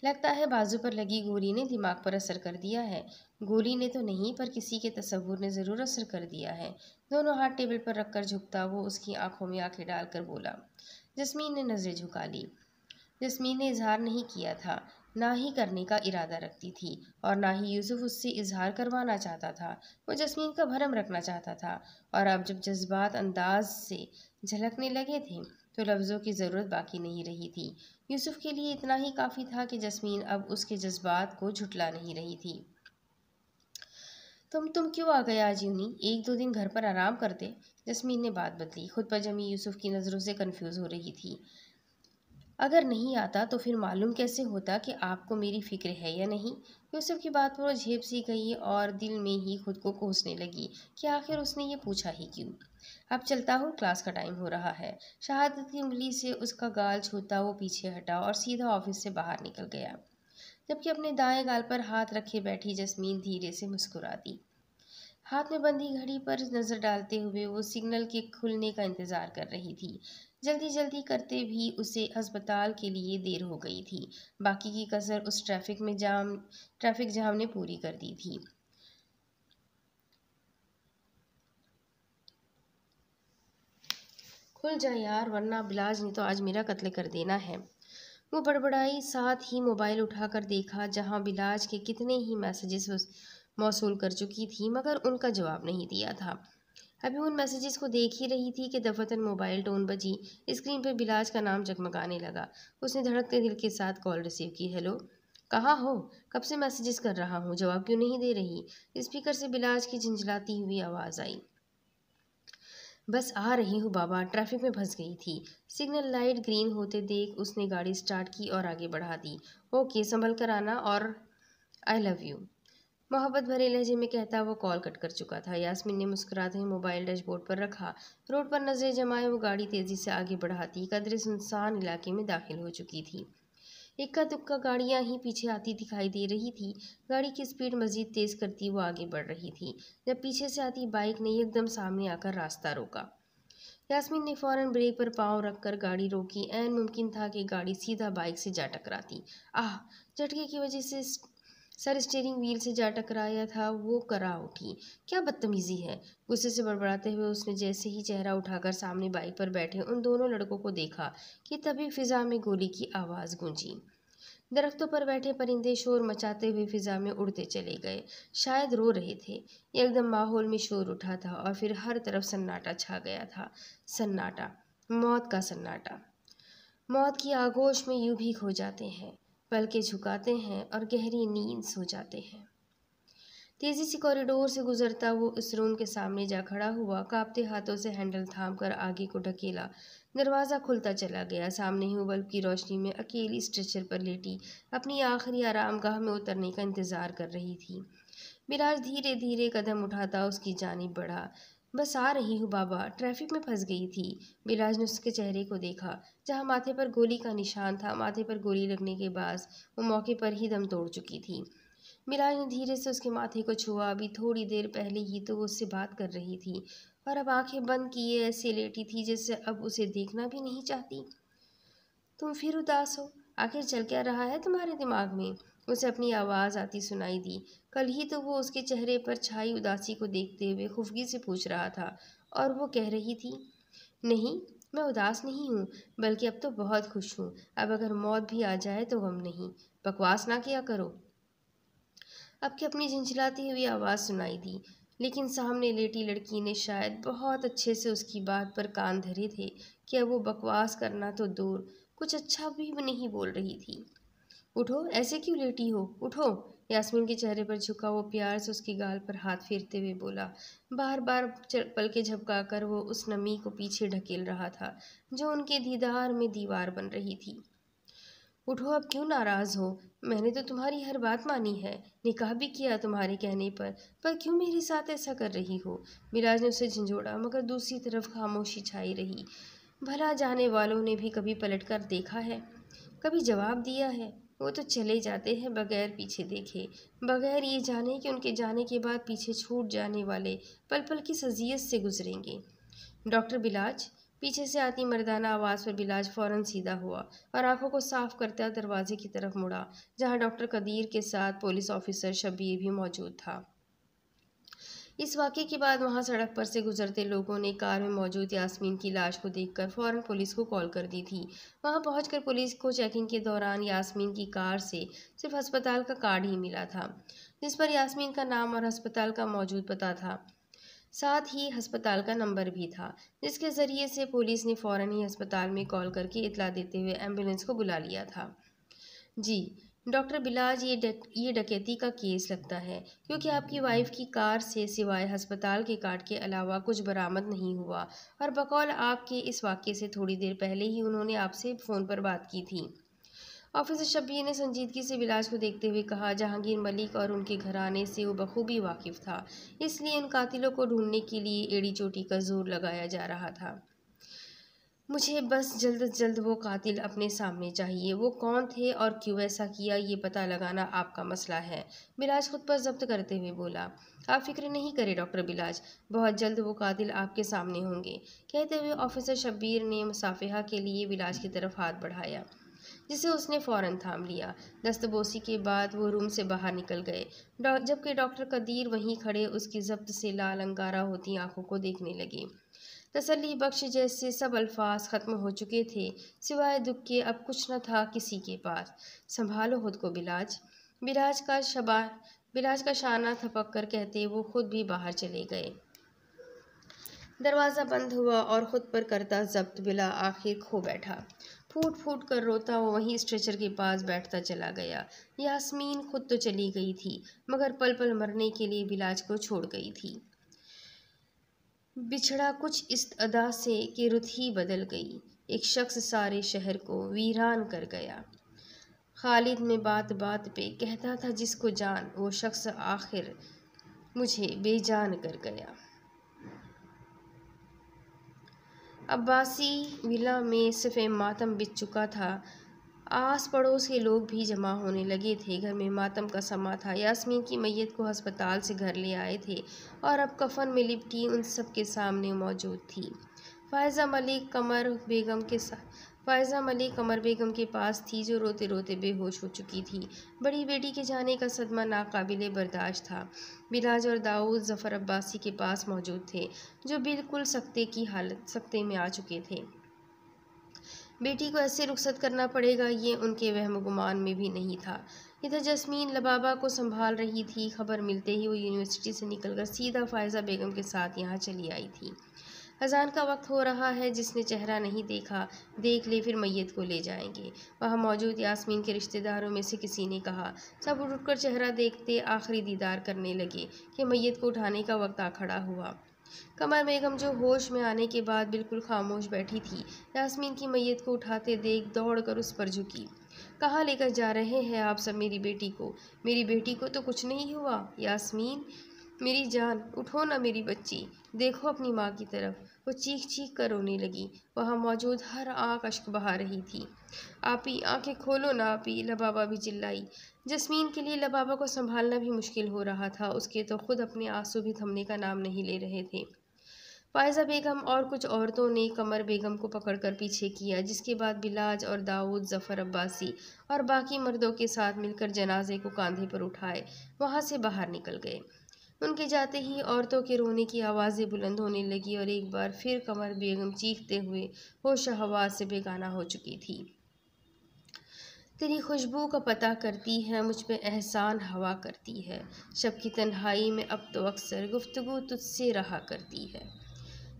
लगता है बाजू पर लगी गोली ने दिमाग पर असर कर दिया है। गोली ने तो नहीं, पर किसी के तसव्वुर ने ज़रूर असर कर दिया है। दोनों हाथ टेबल पर रखकर झुकता वो उसकी आंखों में आंखें डालकर बोला। जस्मीन ने नज़रें झुका ली। जस्मीन ने इजहार नहीं किया था, ना ही करने का इरादा रखती थी, और ना ही यूसुफ उससे इजहार करवाना चाहता था। वो जस्मीन का भरम रखना चाहता था, और अब जब जज्बात अंदाज से झलकने लगे थे तो लफ्ज़ों की ज़रूरत बाकी नहीं रही थी। यूसुफ के लिए इतना ही काफ़ी था कि जस्मीन अब उसके जज्बात को झुटला नहीं रही थी। तुम क्यों आ गए आज यूनी? एक दो दिन घर पर आराम करते। जस्मीन ने बात बदली, खुद पर जमी यूसुफ की नज़रों से कन्फ्यूज़ हो रही थी। अगर नहीं आता तो फिर मालूम कैसे होता कि आपको मेरी फिक्र है या नहीं? यूसुफ की बात पर वो झेप सी गई और दिल में ही खुद को कोसने लगी कि आखिर उसने ये पूछा ही क्यों। अब चलता हूँ, क्लास का टाइम हो रहा है। शहादत की उंगली से उसका गाल छूता वो पीछे हटा और सीधा ऑफिस से बाहर निकल गया, जबकि अपने दाएं गाल पर हाथ रखे बैठी जस्मीन धीरे से मुस्कुराती। हाथ में बंधी घड़ी पर नजर डालते हुए वो सिग्नल के खुलने का इंतजार कर रही थी। जल्दी जल्दी करते भी उसे अस्पताल के लिए देर हो गई थी। बाकी की कसर उस ट्रैफिक जाम ने पूरी कर दी थी। खुल जा यार, वरना बिलाज ने तो आज मेरा कत्ल कर देना है। वो बड़बड़ाई, साथ ही मोबाइल उठाकर देखा, जहां बिलाज के कितने ही मैसेजेस मौसूल कर चुकी थी, मगर उनका जवाब नहीं दिया था। अभी उन मैसेजेस को देख ही रही थी कि दफतन मोबाइल टोन बजी। स्क्रीन पर बिलाज का नाम जगमगाने लगा। उसने धड़कते दिल के साथ कॉल रिसीव की। हेलो, कहाँ हो? कब से मैसेजेस कर रहा हूँ, जवाब क्यों नहीं दे रही? स्पीकर से बिलाज की झंझलाती हुई आवाज़ आई। बस आ रही हूँ बाबा, ट्रैफिक में फंस गई थी। सिग्नल लाइट ग्रीन होते देख उसने गाड़ी स्टार्ट की और आगे बढ़ा दी। ओके, संभल कर आना, और आई लव यू, मोहब्बत भरे लहजे में कहता वो कॉल कट कर चुका था। यास्मीन ने मुस्कुराते हुए मोबाइल डैशबोर्ड पर रखा। रोड पर नजरें जमाए वो गाड़ी तेजी से आगे बढ़ाती कदरे सुनसान इलाके में दाखिल हो चुकी थी। इक्का दुक्का गाड़ियां ही पीछे आती दिखाई दे रही थी। गाड़ी की स्पीड मजीद तेज करती वो आगे बढ़ रही थी, जब पीछे से आती बाइक ने एकदम सामने आकर रास्ता रोका। यास्मीन ने फौरन ब्रेक पर पांव रखकर गाड़ी रोकी। ऐन मुमकिन था कि गाड़ी सीधा बाइक से जा टकराती। आह! झटके की वजह से सर स्टीयरिंग व्हील से जा टकराया था। वो करा उठी। क्या बदतमीजी है! गुस्से से बड़बड़ाते हुए उसने जैसे ही चेहरा उठाकर सामने बाइक पर बैठे उन दोनों लड़कों को देखा कि तभी फिजा में गोली की आवाज़ गूंजी। दरख्तों पर बैठे परिंदे शोर मचाते हुए फिजा में उड़ते चले गए, शायद रो रहे थे। एकदम माहौल में शोर उठा था और फिर हर तरफ सन्नाटा छा गया था। सन्नाटा, मौत का सन्नाटा। मौत की आगोश में यूं भी खो जाते हैं, पलकें झुकाते हैं और गहरी नींद सो जाते हैं। तेजी से कॉरिडोर से गुजरता वो उस रूम के सामने जा खड़ा हुआ, कांपते हाथों से हैंडल थामकर आगे को ढकेला। दरवाज़ा खुलता चला गया। सामने ही बल्ब की रोशनी में अकेली स्ट्रेचर पर लेटी अपनी आखिरी आरामगाह में उतरने का इंतजार कर रही थी। मिराज धीरे धीरे कदम उठाता उसकी जानिब बढ़ा। बस आ रही हूँ बाबा, ट्रैफिक में फंस गई थी। बिलाज ने उसके चेहरे को देखा, जहाँ माथे पर गोली का निशान था। माथे पर गोली लगने के बाद वो मौके पर ही दम तोड़ चुकी थी। मिराज ने धीरे से उसके माथे को छुआ। अभी थोड़ी देर पहले ही तो वो उससे बात कर रही थी, और अब आंखें बंद किए ऐसे लेटी थी जैसे अब उसे देखना भी नहीं चाहती। तुम फिर उदास हो? आखिर चल क्या रहा है तुम्हारे दिमाग में? उसे अपनी आवाज़ आती सुनाई दी। कल ही तो वो उसके चेहरे पर छाई उदासी को देखते हुए खुफगी से पूछ रहा था, और वो कह रही थी, नहीं, मैं उदास नहीं हूँ, बल्कि अब तो बहुत खुश हूँ। अब अगर मौत भी आ जाए तो गम नहीं। बकवास ना किया करो। अब की अपनी झिंझलाती हुई आवाज़ सुनाई दी, लेकिन सामने लेटी लड़की ने शायद बहुत अच्छे से उसकी बात पर कान धरे थे कि अब वो बकवास करना तो दूर, कुछ अच्छा भी नहीं बोल रही थी। उठो, ऐसे क्यों लेटी हो? उठो! यास्मीन के चेहरे पर झुका वो प्यार से उसके गाल पर हाथ फेरते हुए बोला। बार बार पलके झपकाकर वो उस नमी को पीछे ढकेल रहा था जो उनके दीदार में दीवार बन रही थी। उठो, अब क्यों नाराज़ हो? मैंने तो तुम्हारी हर बात मानी है, निकाह भी किया तुम्हारे कहने पर क्यों मेरे साथ ऐसा कर रही हो? मिराज ने उसे झंझोड़ा, मगर दूसरी तरफ खामोशी छाई रही। भला जाने वालों ने भी कभी पलटकर देखा है, कभी जवाब दिया है? वो तो चले जाते हैं बगैर पीछे देखे, बगैर ये जाने कि उनके जाने के बाद पीछे छूट जाने वाले पल पल किस अजियत से गुजरेंगे। डॉक्टर बिलाज। पीछे से आती मर्दाना आवाज़ पर बिलाज फौरन सीधा हुआ और आंखों को साफ करता दरवाजे की तरफ मुड़ा, जहां डॉक्टर कदीर के साथ पुलिस ऑफिसर शब्बीर भी मौजूद था। इस वाक़े के बाद वहां सड़क पर से गुजरते लोगों ने कार में मौजूद यास्मीन की लाश को देखकर फौरन पुलिस को कॉल कर दी थी। वहां पहुंचकर पुलिस को चेकिंग के दौरान यास्मीन की कार से सिर्फ अस्पताल का कार्ड ही मिला था, जिस पर यास्मीन का नाम और अस्पताल का मौजूद पता था। साथ ही अस्पताल का नंबर भी था, जिसके ज़रिए से पुलिस ने फ़ौरन ही अस्पताल में कॉल करके इतला देते हुए एम्बुलेंस को बुला लिया था। जी डॉक्टर बिलाज, ये डकैती का केस लगता है, क्योंकि आपकी वाइफ की कार से सिवाय अस्पताल के कार्ड के अलावा कुछ बरामद नहीं हुआ, और बकौल आपके इस वाक़े से थोड़ी देर पहले ही उन्होंने आपसे फ़ोन पर बात की थी। ऑफिसर शब्बीर ने संजीदगी से बिलाज को देखते हुए कहा। जहांगीर मलिक और उनके घराने से वो बखूबी वाकिफ था, इसलिए उन कातिलों को ढूंढने के लिए एड़ी चोटी का जोर लगाया जा रहा था। मुझे बस जल्द से जल्द वो कातिल अपने सामने चाहिए। वो कौन थे और क्यों ऐसा किया, ये पता लगाना आपका मसला है, बिलाज खुद पर जब्त करते हुए बोला। आप फिक्र नहीं करें डॉक्टर बिलाज, बहुत जल्द वो कातिल आपके सामने होंगे। कहते हुए ऑफिसर शब्बीर ने मुसाफिहा के लिए बिलाज की तरफ हाथ बढ़ाया, जिसे उसने फ़ौरन थाम लिया। दस्तबोसी के बाद वो रूम से बाहर निकल गए, जबकि डॉक्टर कदीर वहीं खड़े उसकी जब्त से लाल अंगारा होती आंखों को देखने लगे। तसल्ली बख्श जैसे सब अल्फाज ख़त्म हो चुके थे, सिवाय दुख के अब कुछ न था किसी के पास। संभालो खुद को बिलाज, बिलाज का शबा बिलाज का शाना थपक कर कहते वो खुद भी बाहर चले गए। दरवाज़ा बंद हुआ और ख़ुद पर करता जब्त बिला आखिर खो बैठा। फूट फूट कर रोता वो वहीं स्ट्रेचर के पास बैठता चला गया। यास्मीन खुद तो चली गई थी, मगर पल पल मरने के लिए बिलाज को छोड़ गई थी। बिछड़ा कुछ इस अदा से कि रुत ही बदल गई। एक शख्स सारे शहर को वीरान कर गया। खालिद में बात बात पे कहता था जिसको जान, वो शख्स आखिर मुझे बेजान कर गया। अब्बासी विला में सिफ़े मातम बिछ चुका था। आस पड़ोस के लोग भी जमा होने लगे थे। घर में मातम का समा था। यास्मीन की मैयत को अस्पताल से घर ले आए थे और अब कफन में लिपटी उन सब के सामने मौजूद थी। फ़ायज़ा मलिक कमर बेगम के पास थी, जो रोते रोते बेहोश हो चुकी थी। बड़ी बेटी के जाने का सदमा नाकाबिले बर्दाश्त था। बिलाज और दाऊद ज़फ़र अब्बासी के पास मौजूद थे, जो बिल्कुल सख्ते में आ चुके थे। बेटी को ऐसे रुखसत करना पड़ेगा, ये उनके वहम गुमान में भी नहीं था। इधर जस्मीन लबाबा को संभाल रही थी। खबर मिलते ही वो यूनिवर्सिटी से निकलकर सीधा फ़ायज़ा बेगम के साथ यहाँ चली आई थी। अजान का वक्त हो रहा है, जिसने चेहरा नहीं देखा देख ले, फिर मैयत को ले जाएंगे। वहाँ मौजूद यास्मीन के रिश्तेदारों में से किसी ने कहा। सब उठकर चेहरा देखते आखिरी दीदार करने लगे कि मैयत को उठाने का वक्त आ खड़ा हुआ। कमर बेगम, जो होश में आने के बाद बिल्कुल खामोश बैठी थी, यास्मीन की मैयत को उठाते देख दौड़कर उस पर झुकी। कहाँ लेकर जा रहे हैं आप सब मेरी बेटी को? मेरी बेटी को तो कुछ नहीं हुआ। यास्मीन मेरी जान, उठो ना मेरी बच्ची, देखो अपनी माँ की तरफ। वो चीख चीख कर रोने लगी। वहाँ मौजूद हर आँख अश्क बहा रही थी। आपी, आंखें खोलो ना आपी, लबाबा भी चिल्लाई। जस्मीन के लिए लबाबा को संभालना भी मुश्किल हो रहा था। उसके तो खुद अपने आंसू भी थमने का नाम नहीं ले रहे थे। फ़ायज़ा बेगम और कुछ औरतों ने कमर बेगम को पकड़कर पीछे किया, जिसके बाद बिलाज और दाऊद ज़फ़र अब्बासी और बाकी मर्दों के साथ मिलकर जनाजे को कंधे पर उठाए वहाँ से बाहर निकल गए। उनके जाते ही औरतों के रोने की आवाज़ें बुलंद होने लगी और एक बार फिर कमर बेगम चीखते हुए होश हवास से बेगाना हो चुकी थी। तेरी खुशबू का पता करती है, मुझ पे एहसान हवा करती है। शब की तन्हाई में अब तो अक्सर गुफ्तगू तुझसे रहा करती है।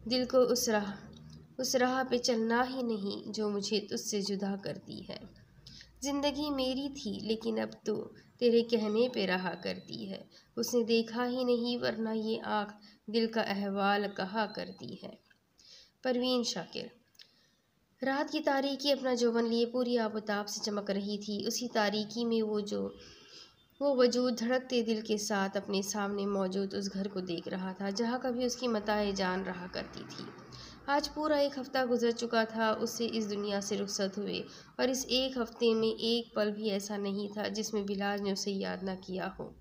दिल को उस राह पे चलना ही नहीं जो मुझे तुझसे जुदा करती है। जिंदगी मेरी थी, लेकिन अब तो तेरे कहने पे रहा करती है। उसने देखा ही नहीं, वरना ये आँख दिल का अहवाल कहा करती है। परवीन शाकिर। रात की तारीकी अपना यौवन लिए पूरी आबोताब से चमक रही थी। उसी तारीकी में वो वजूद धड़कते दिल के साथ अपने सामने मौजूद उस घर को देख रहा था जहाँ कभी उसकी मताए जान रहा करती थी। आज पूरा एक हफ्ता गुजर चुका था उससे इस दुनिया से रुखसत हुए, और इस एक हफ्ते में एक पल भी ऐसा नहीं था जिसमें बिलाज ने उसे याद न किया हो।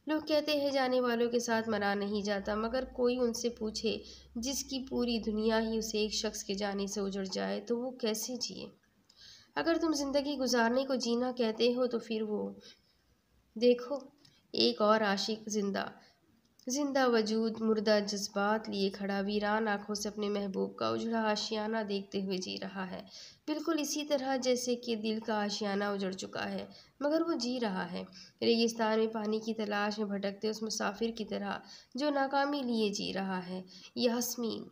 लोग कहते हैं जाने वालों के साथ मरा नहीं जाता, मगर कोई उनसे पूछे जिसकी पूरी दुनिया ही उसे एक शख्स के जाने से उजड़ जाए तो वो कैसे जिए। अगर तुम जिंदगी गुजारने को जीना कहते हो तो फिर वो देखो, एक और आशिक जिंदा जिंदा वजूद मुर्दा जज्बात लिए खड़ा वीरान आंखों से अपने महबूब का उजड़ा आशियाना देखते हुए जी रहा है, बिल्कुल इसी तरह जैसे कि दिल का आशियाना उजड़ चुका है, मगर वो जी रहा है रेगिस्तान में पानी की तलाश में भटकते उस मुसाफिर की तरह जो नाकामी लिए जी रहा है। यास्मीन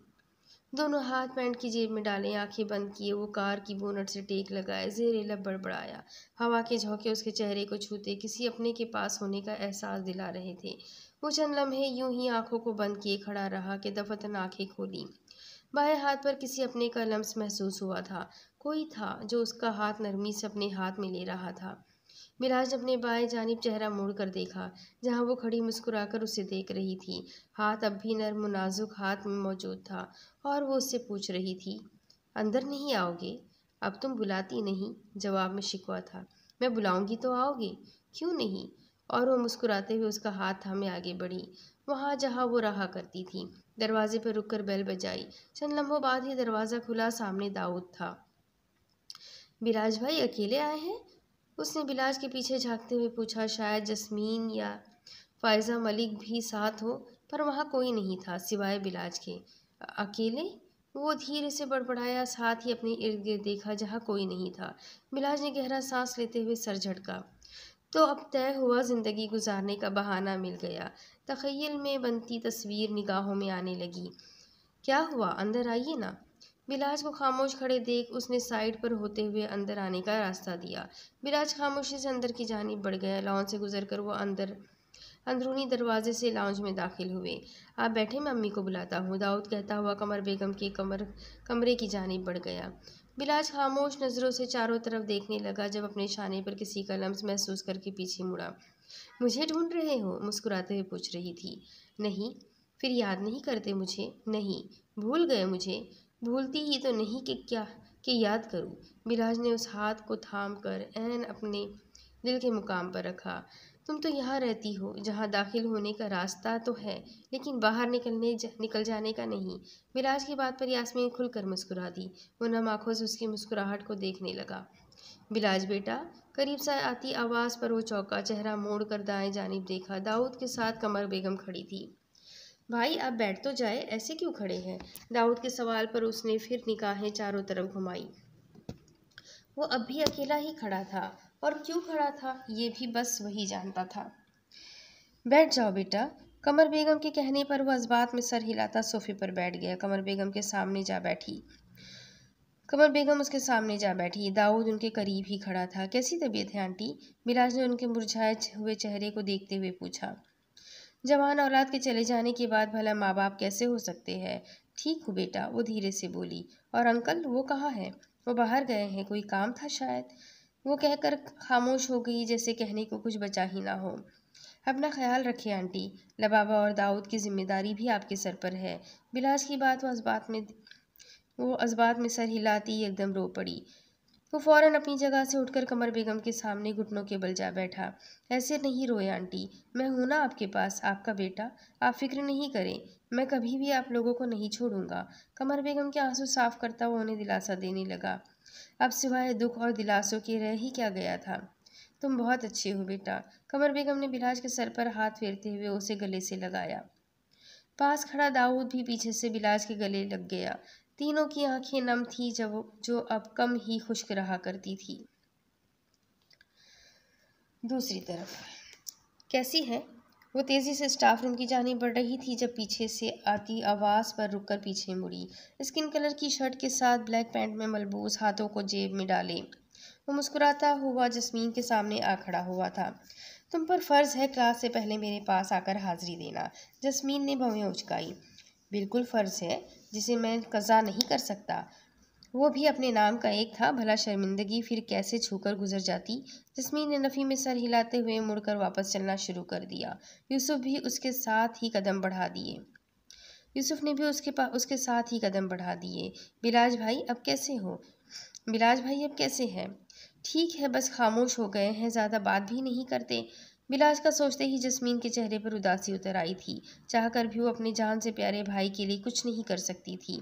दोनों हाथ पैंट की जेब में डाले, आंखें बंद किए, वो कार की बोनट से टेक लगाए, ज़ेरे लब बड़बड़ाया। हवा के झोंके उसके चेहरे को छूते किसी अपने के पास होने का एहसास दिला रहे थे। वो चंद लम्हे यूं ही आंखों को बंद किए खड़ा रहा कि दफतन आंखें खोली। बाएं हाथ पर किसी अपने का लम्स महसूस हुआ था। कोई था जो उसका हाथ नरमी से अपने हाथ में ले रहा था। मिराज अपने बाएं जानिब चेहरा मोड़ कर देखा, जहां वो खड़ी मुस्कुराकर उसे देख रही थी। हाथ अब भी नर्म नाजुक हाथ में मौजूद था, और वो उससे पूछ रही थी, अंदर नहीं आओगे? अब तुम बुलाती नहीं, जवाब में शिकवा था। मैं बुलाऊंगी तो आओगे, क्यों नहीं? और वो मुस्कुराते हुए उसका हाथ थामे आगे बढ़ी, वहाँ जहाँ वो रहा करती थी। दरवाजे पर रुककर बेल बजाई। चंद लम्हों बाद ही दरवाज़ा खुला, सामने दाऊद था। बिलाज भाई अकेले आए हैं? उसने बिलाज के पीछे झांकते हुए पूछा। शायद जस्मीन या फायज़ा मलिक भी साथ हो, पर वहाँ कोई नहीं था सिवाय बिलाज के। अकेले? वो धीरे से बड़बड़ाया, साथ ही अपने इर्द गिर्द देखा जहाँ कोई नहीं था। बिलाज ने गहरा सांस लेते हुए सर झटका। तो अब तय हुआ, जिंदगी गुजारने का बहाना मिल गया। तख़य्युल में बनती तस्वीर निगाहों में आने लगी। क्या हुआ, अंदर आइए ना। बिलाज को खामोश खड़े देख उसने साइड पर होते हुए अंदर आने का रास्ता दिया। बिलाज खामोशी से अंदर की जानिब बढ़ गया। लॉन से गुजरकर वो अंदरूनी दरवाजे से लाउंज में दाखिल हुए। आप बैठे, मैं अम्मी को बुलाता हूँ, दाऊद कहता हुआ कमर बेगम के कमरे की जानिब बढ़ गया। बिलाज खामोश नज़रों से चारों तरफ देखने लगा, जब अपने शाने पर किसी का लम्स महसूस करके पीछे मुड़ा। मुझे ढूंढ रहे हो? मुस्कुराते हुए पूछ रही थी। नहीं। फिर याद नहीं करते मुझे? नहीं। भूल गए मुझे? भूलती ही तो नहीं कि याद करूं। बिलाज ने उस हाथ को थाम कर ऐन अपने दिल के मुकाम पर रखा। तुम तो यहाँ रहती हो, जहाँ दाखिल होने का रास्ता तो है, लेकिन बाहर निकल जाने का नहीं। बिलाज की बात पर यास्मीन खुलकर मुस्कुरा दी। वो नम आंखों से उसकी मुस्कुराहट को देखने लगा। बिलाज बेटा, करीब से आती आवाज़ पर वो चौंका, चेहरा मोड़ कर दाएं जानिब देखा। दाऊद के साथ कमर बेगम खड़ी थी। भाई आप बैठ तो जाए, ऐसे क्यों खड़े हैं? दाऊद के सवाल पर उसने फिर निगाहें चारों तरफ घुमाई। वो अब भी अकेला ही खड़ा था, और क्यों खड़ा था ये भी बस वही जानता था। बैठ जाओ बेटा। कमर बेगम के कहने पर वह इस्बात में सर हिलाता सोफे पर बैठ गया। कमर बेगम उसके सामने जा बैठी। दाऊद उनके करीब ही खड़ा था। कैसी तबीयत है आंटी? बिलाज ने उनके मुरझाए हुए चेहरे को देखते हुए पूछा। जवान औलाद के चले जाने के बाद भला माँ बाप कैसे हो सकते हैं? ठीक हूँ बेटा, वो धीरे से बोली। और अंकल, वो कहाँ है? वो बाहर गए हैं, कोई काम था शायद। वो कहकर खामोश हो गई, जैसे कहने को कुछ बचा ही ना हो। अपना ख्याल रखिए आंटी, लबाबा और दाऊद की जिम्मेदारी भी आपके सर पर है। बिलाज की बात वो इस बात में सर हिलाती एकदम रो पड़ी। वो फौरन अपनी जगह से उठकर कमर बेगम के सामने घुटनों के बल जा बैठा। ऐसे नहीं रोए आंटी, मैं हूं ना आपके पास, आपका बेटा। आप फिक्र नहीं करें, मैं कभी भी आप लोगों को नहीं छोड़ूंगा। कमर बेगम के आंसू साफ करता हुआ उन्हें दिलासा देने लगा। अब सिवाय दुख और दिलासों के रह ही क्या गया था। तुम बहुत अच्छे हो बेटा। कमर बेगम ने बिलाज के सर पर हाथ फेरते हुए उसे गले से लगाया। पास खड़ा दाऊद भी पीछे से बिलाज के गले लग गया। तीनों की आंखें नम थी, जो अब कम ही खुश्क रहा करती थी। दूसरी तरफ कैसी है? वो तेज़ी से स्टाफ रूम की जानिब बढ़ रही थी, जब पीछे से आती आवाज़ पर रुककर पीछे मुड़ी। स्किन कलर की शर्ट के साथ ब्लैक पैंट में मलबूस, हाथों को जेब में डाले वो मुस्कुराता हुआ जस्मीन के सामने आ खड़ा हुआ था। तुम पर फ़र्ज़ है क्लास से पहले मेरे पास आकर हाज़िरी देना। जस्मीन ने भवें उचकाई। बिल्कुल फ़र्ज़ है, जिसे मैं कज़ा नहीं कर सकता। वो भी अपने नाम का एक था, भला शर्मिंदगी फिर कैसे छूकर गुजर जाती। जस्मीन ने नफ़ी में सर हिलाते हुए मुड़कर वापस चलना शुरू कर दिया। यूसुफ भी उसके साथ ही कदम बढ़ा दिए। यूसुफ ने भी उसके साथ ही कदम बढ़ा दिए। बिलाज भाई अब कैसे हो? बिलाज भाई अब कैसे हैं? ठीक है, बस खामोश हो गए हैं, ज़्यादा बात भी नहीं करते। बिलाज का सोचते ही जस्मीन के चेहरे पर उदासी उतर आई थी। चाहकर भी वो अपनी जान से प्यारे भाई के लिए कुछ नहीं कर सकती थी।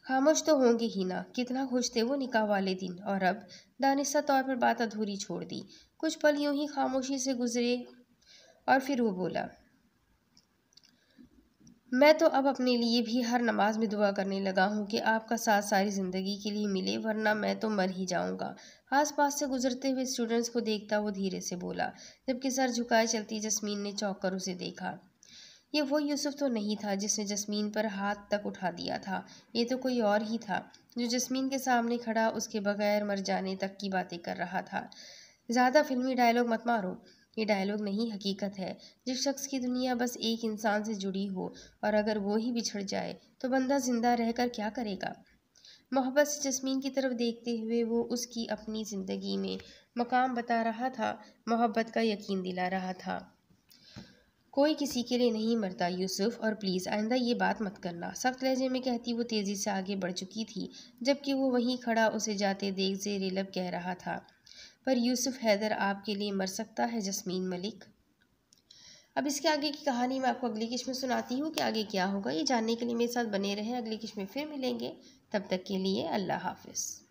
खामोश तो होंगे ही ना, कितना खुश थे वो निकाह वाले दिन, और अब दानिस्ता तौर पर बात अधूरी छोड़ दी। कुछ पल यूं ही खामोशी से गुजरे और फिर वो बोला, मैं तो अब अपने लिए भी हर नमाज में दुआ करने लगा हूँ कि आपका साथ सारी ज़िंदगी के लिए मिले, वरना मैं तो मर ही जाऊँगा। आसपास से गुजरते हुए स्टूडेंट्स को देखता वो धीरे से बोला, जबकि सर झुकाए चलती जस्मीन ने चौंक कर उसे देखा। ये वो यूसुफ तो नहीं था जिसने जस्मीन पर हाथ तक उठा दिया था। ये तो कोई और ही था, जो जस्मीन के सामने खड़ा उसके बगैर मर जाने तक की बातें कर रहा था। ज़्यादा फिल्मी डायलॉग मत मारो, ये डायलॉग नहीं हकीकत है। जिस शख्स की दुनिया बस एक इंसान से जुड़ी हो और अगर वो ही बिछड़ जाए तो बंदा जिंदा रहकर क्या करेगा। मोहब्बत से जस्मीन की तरफ देखते हुए वो उसकी अपनी ज़िंदगी में मकाम बता रहा था, मोहब्बत का यकीन दिला रहा था। कोई किसी के लिए नहीं मरता यूसुफ, और प्लीज़ आइंदा ये बात मत करना, सख्त लहजे में कहती वो तेज़ी से आगे बढ़ चुकी थी, जबकि वो वहीं खड़ा उसे जाते देख ज़ेरे लब कह रहा था, पर यूसुफ हैदर आपके लिए मर सकता है जस्मीन मलिक। अब इसके आगे की कहानी मैं आपको अगली किश्त में सुनाती हूँ कि आगे क्या होगा। ये जानने के लिए मेरे साथ बने रहें, अगली किश्त में फिर मिलेंगे। तब तक के लिए अल्लाह हाफिज़।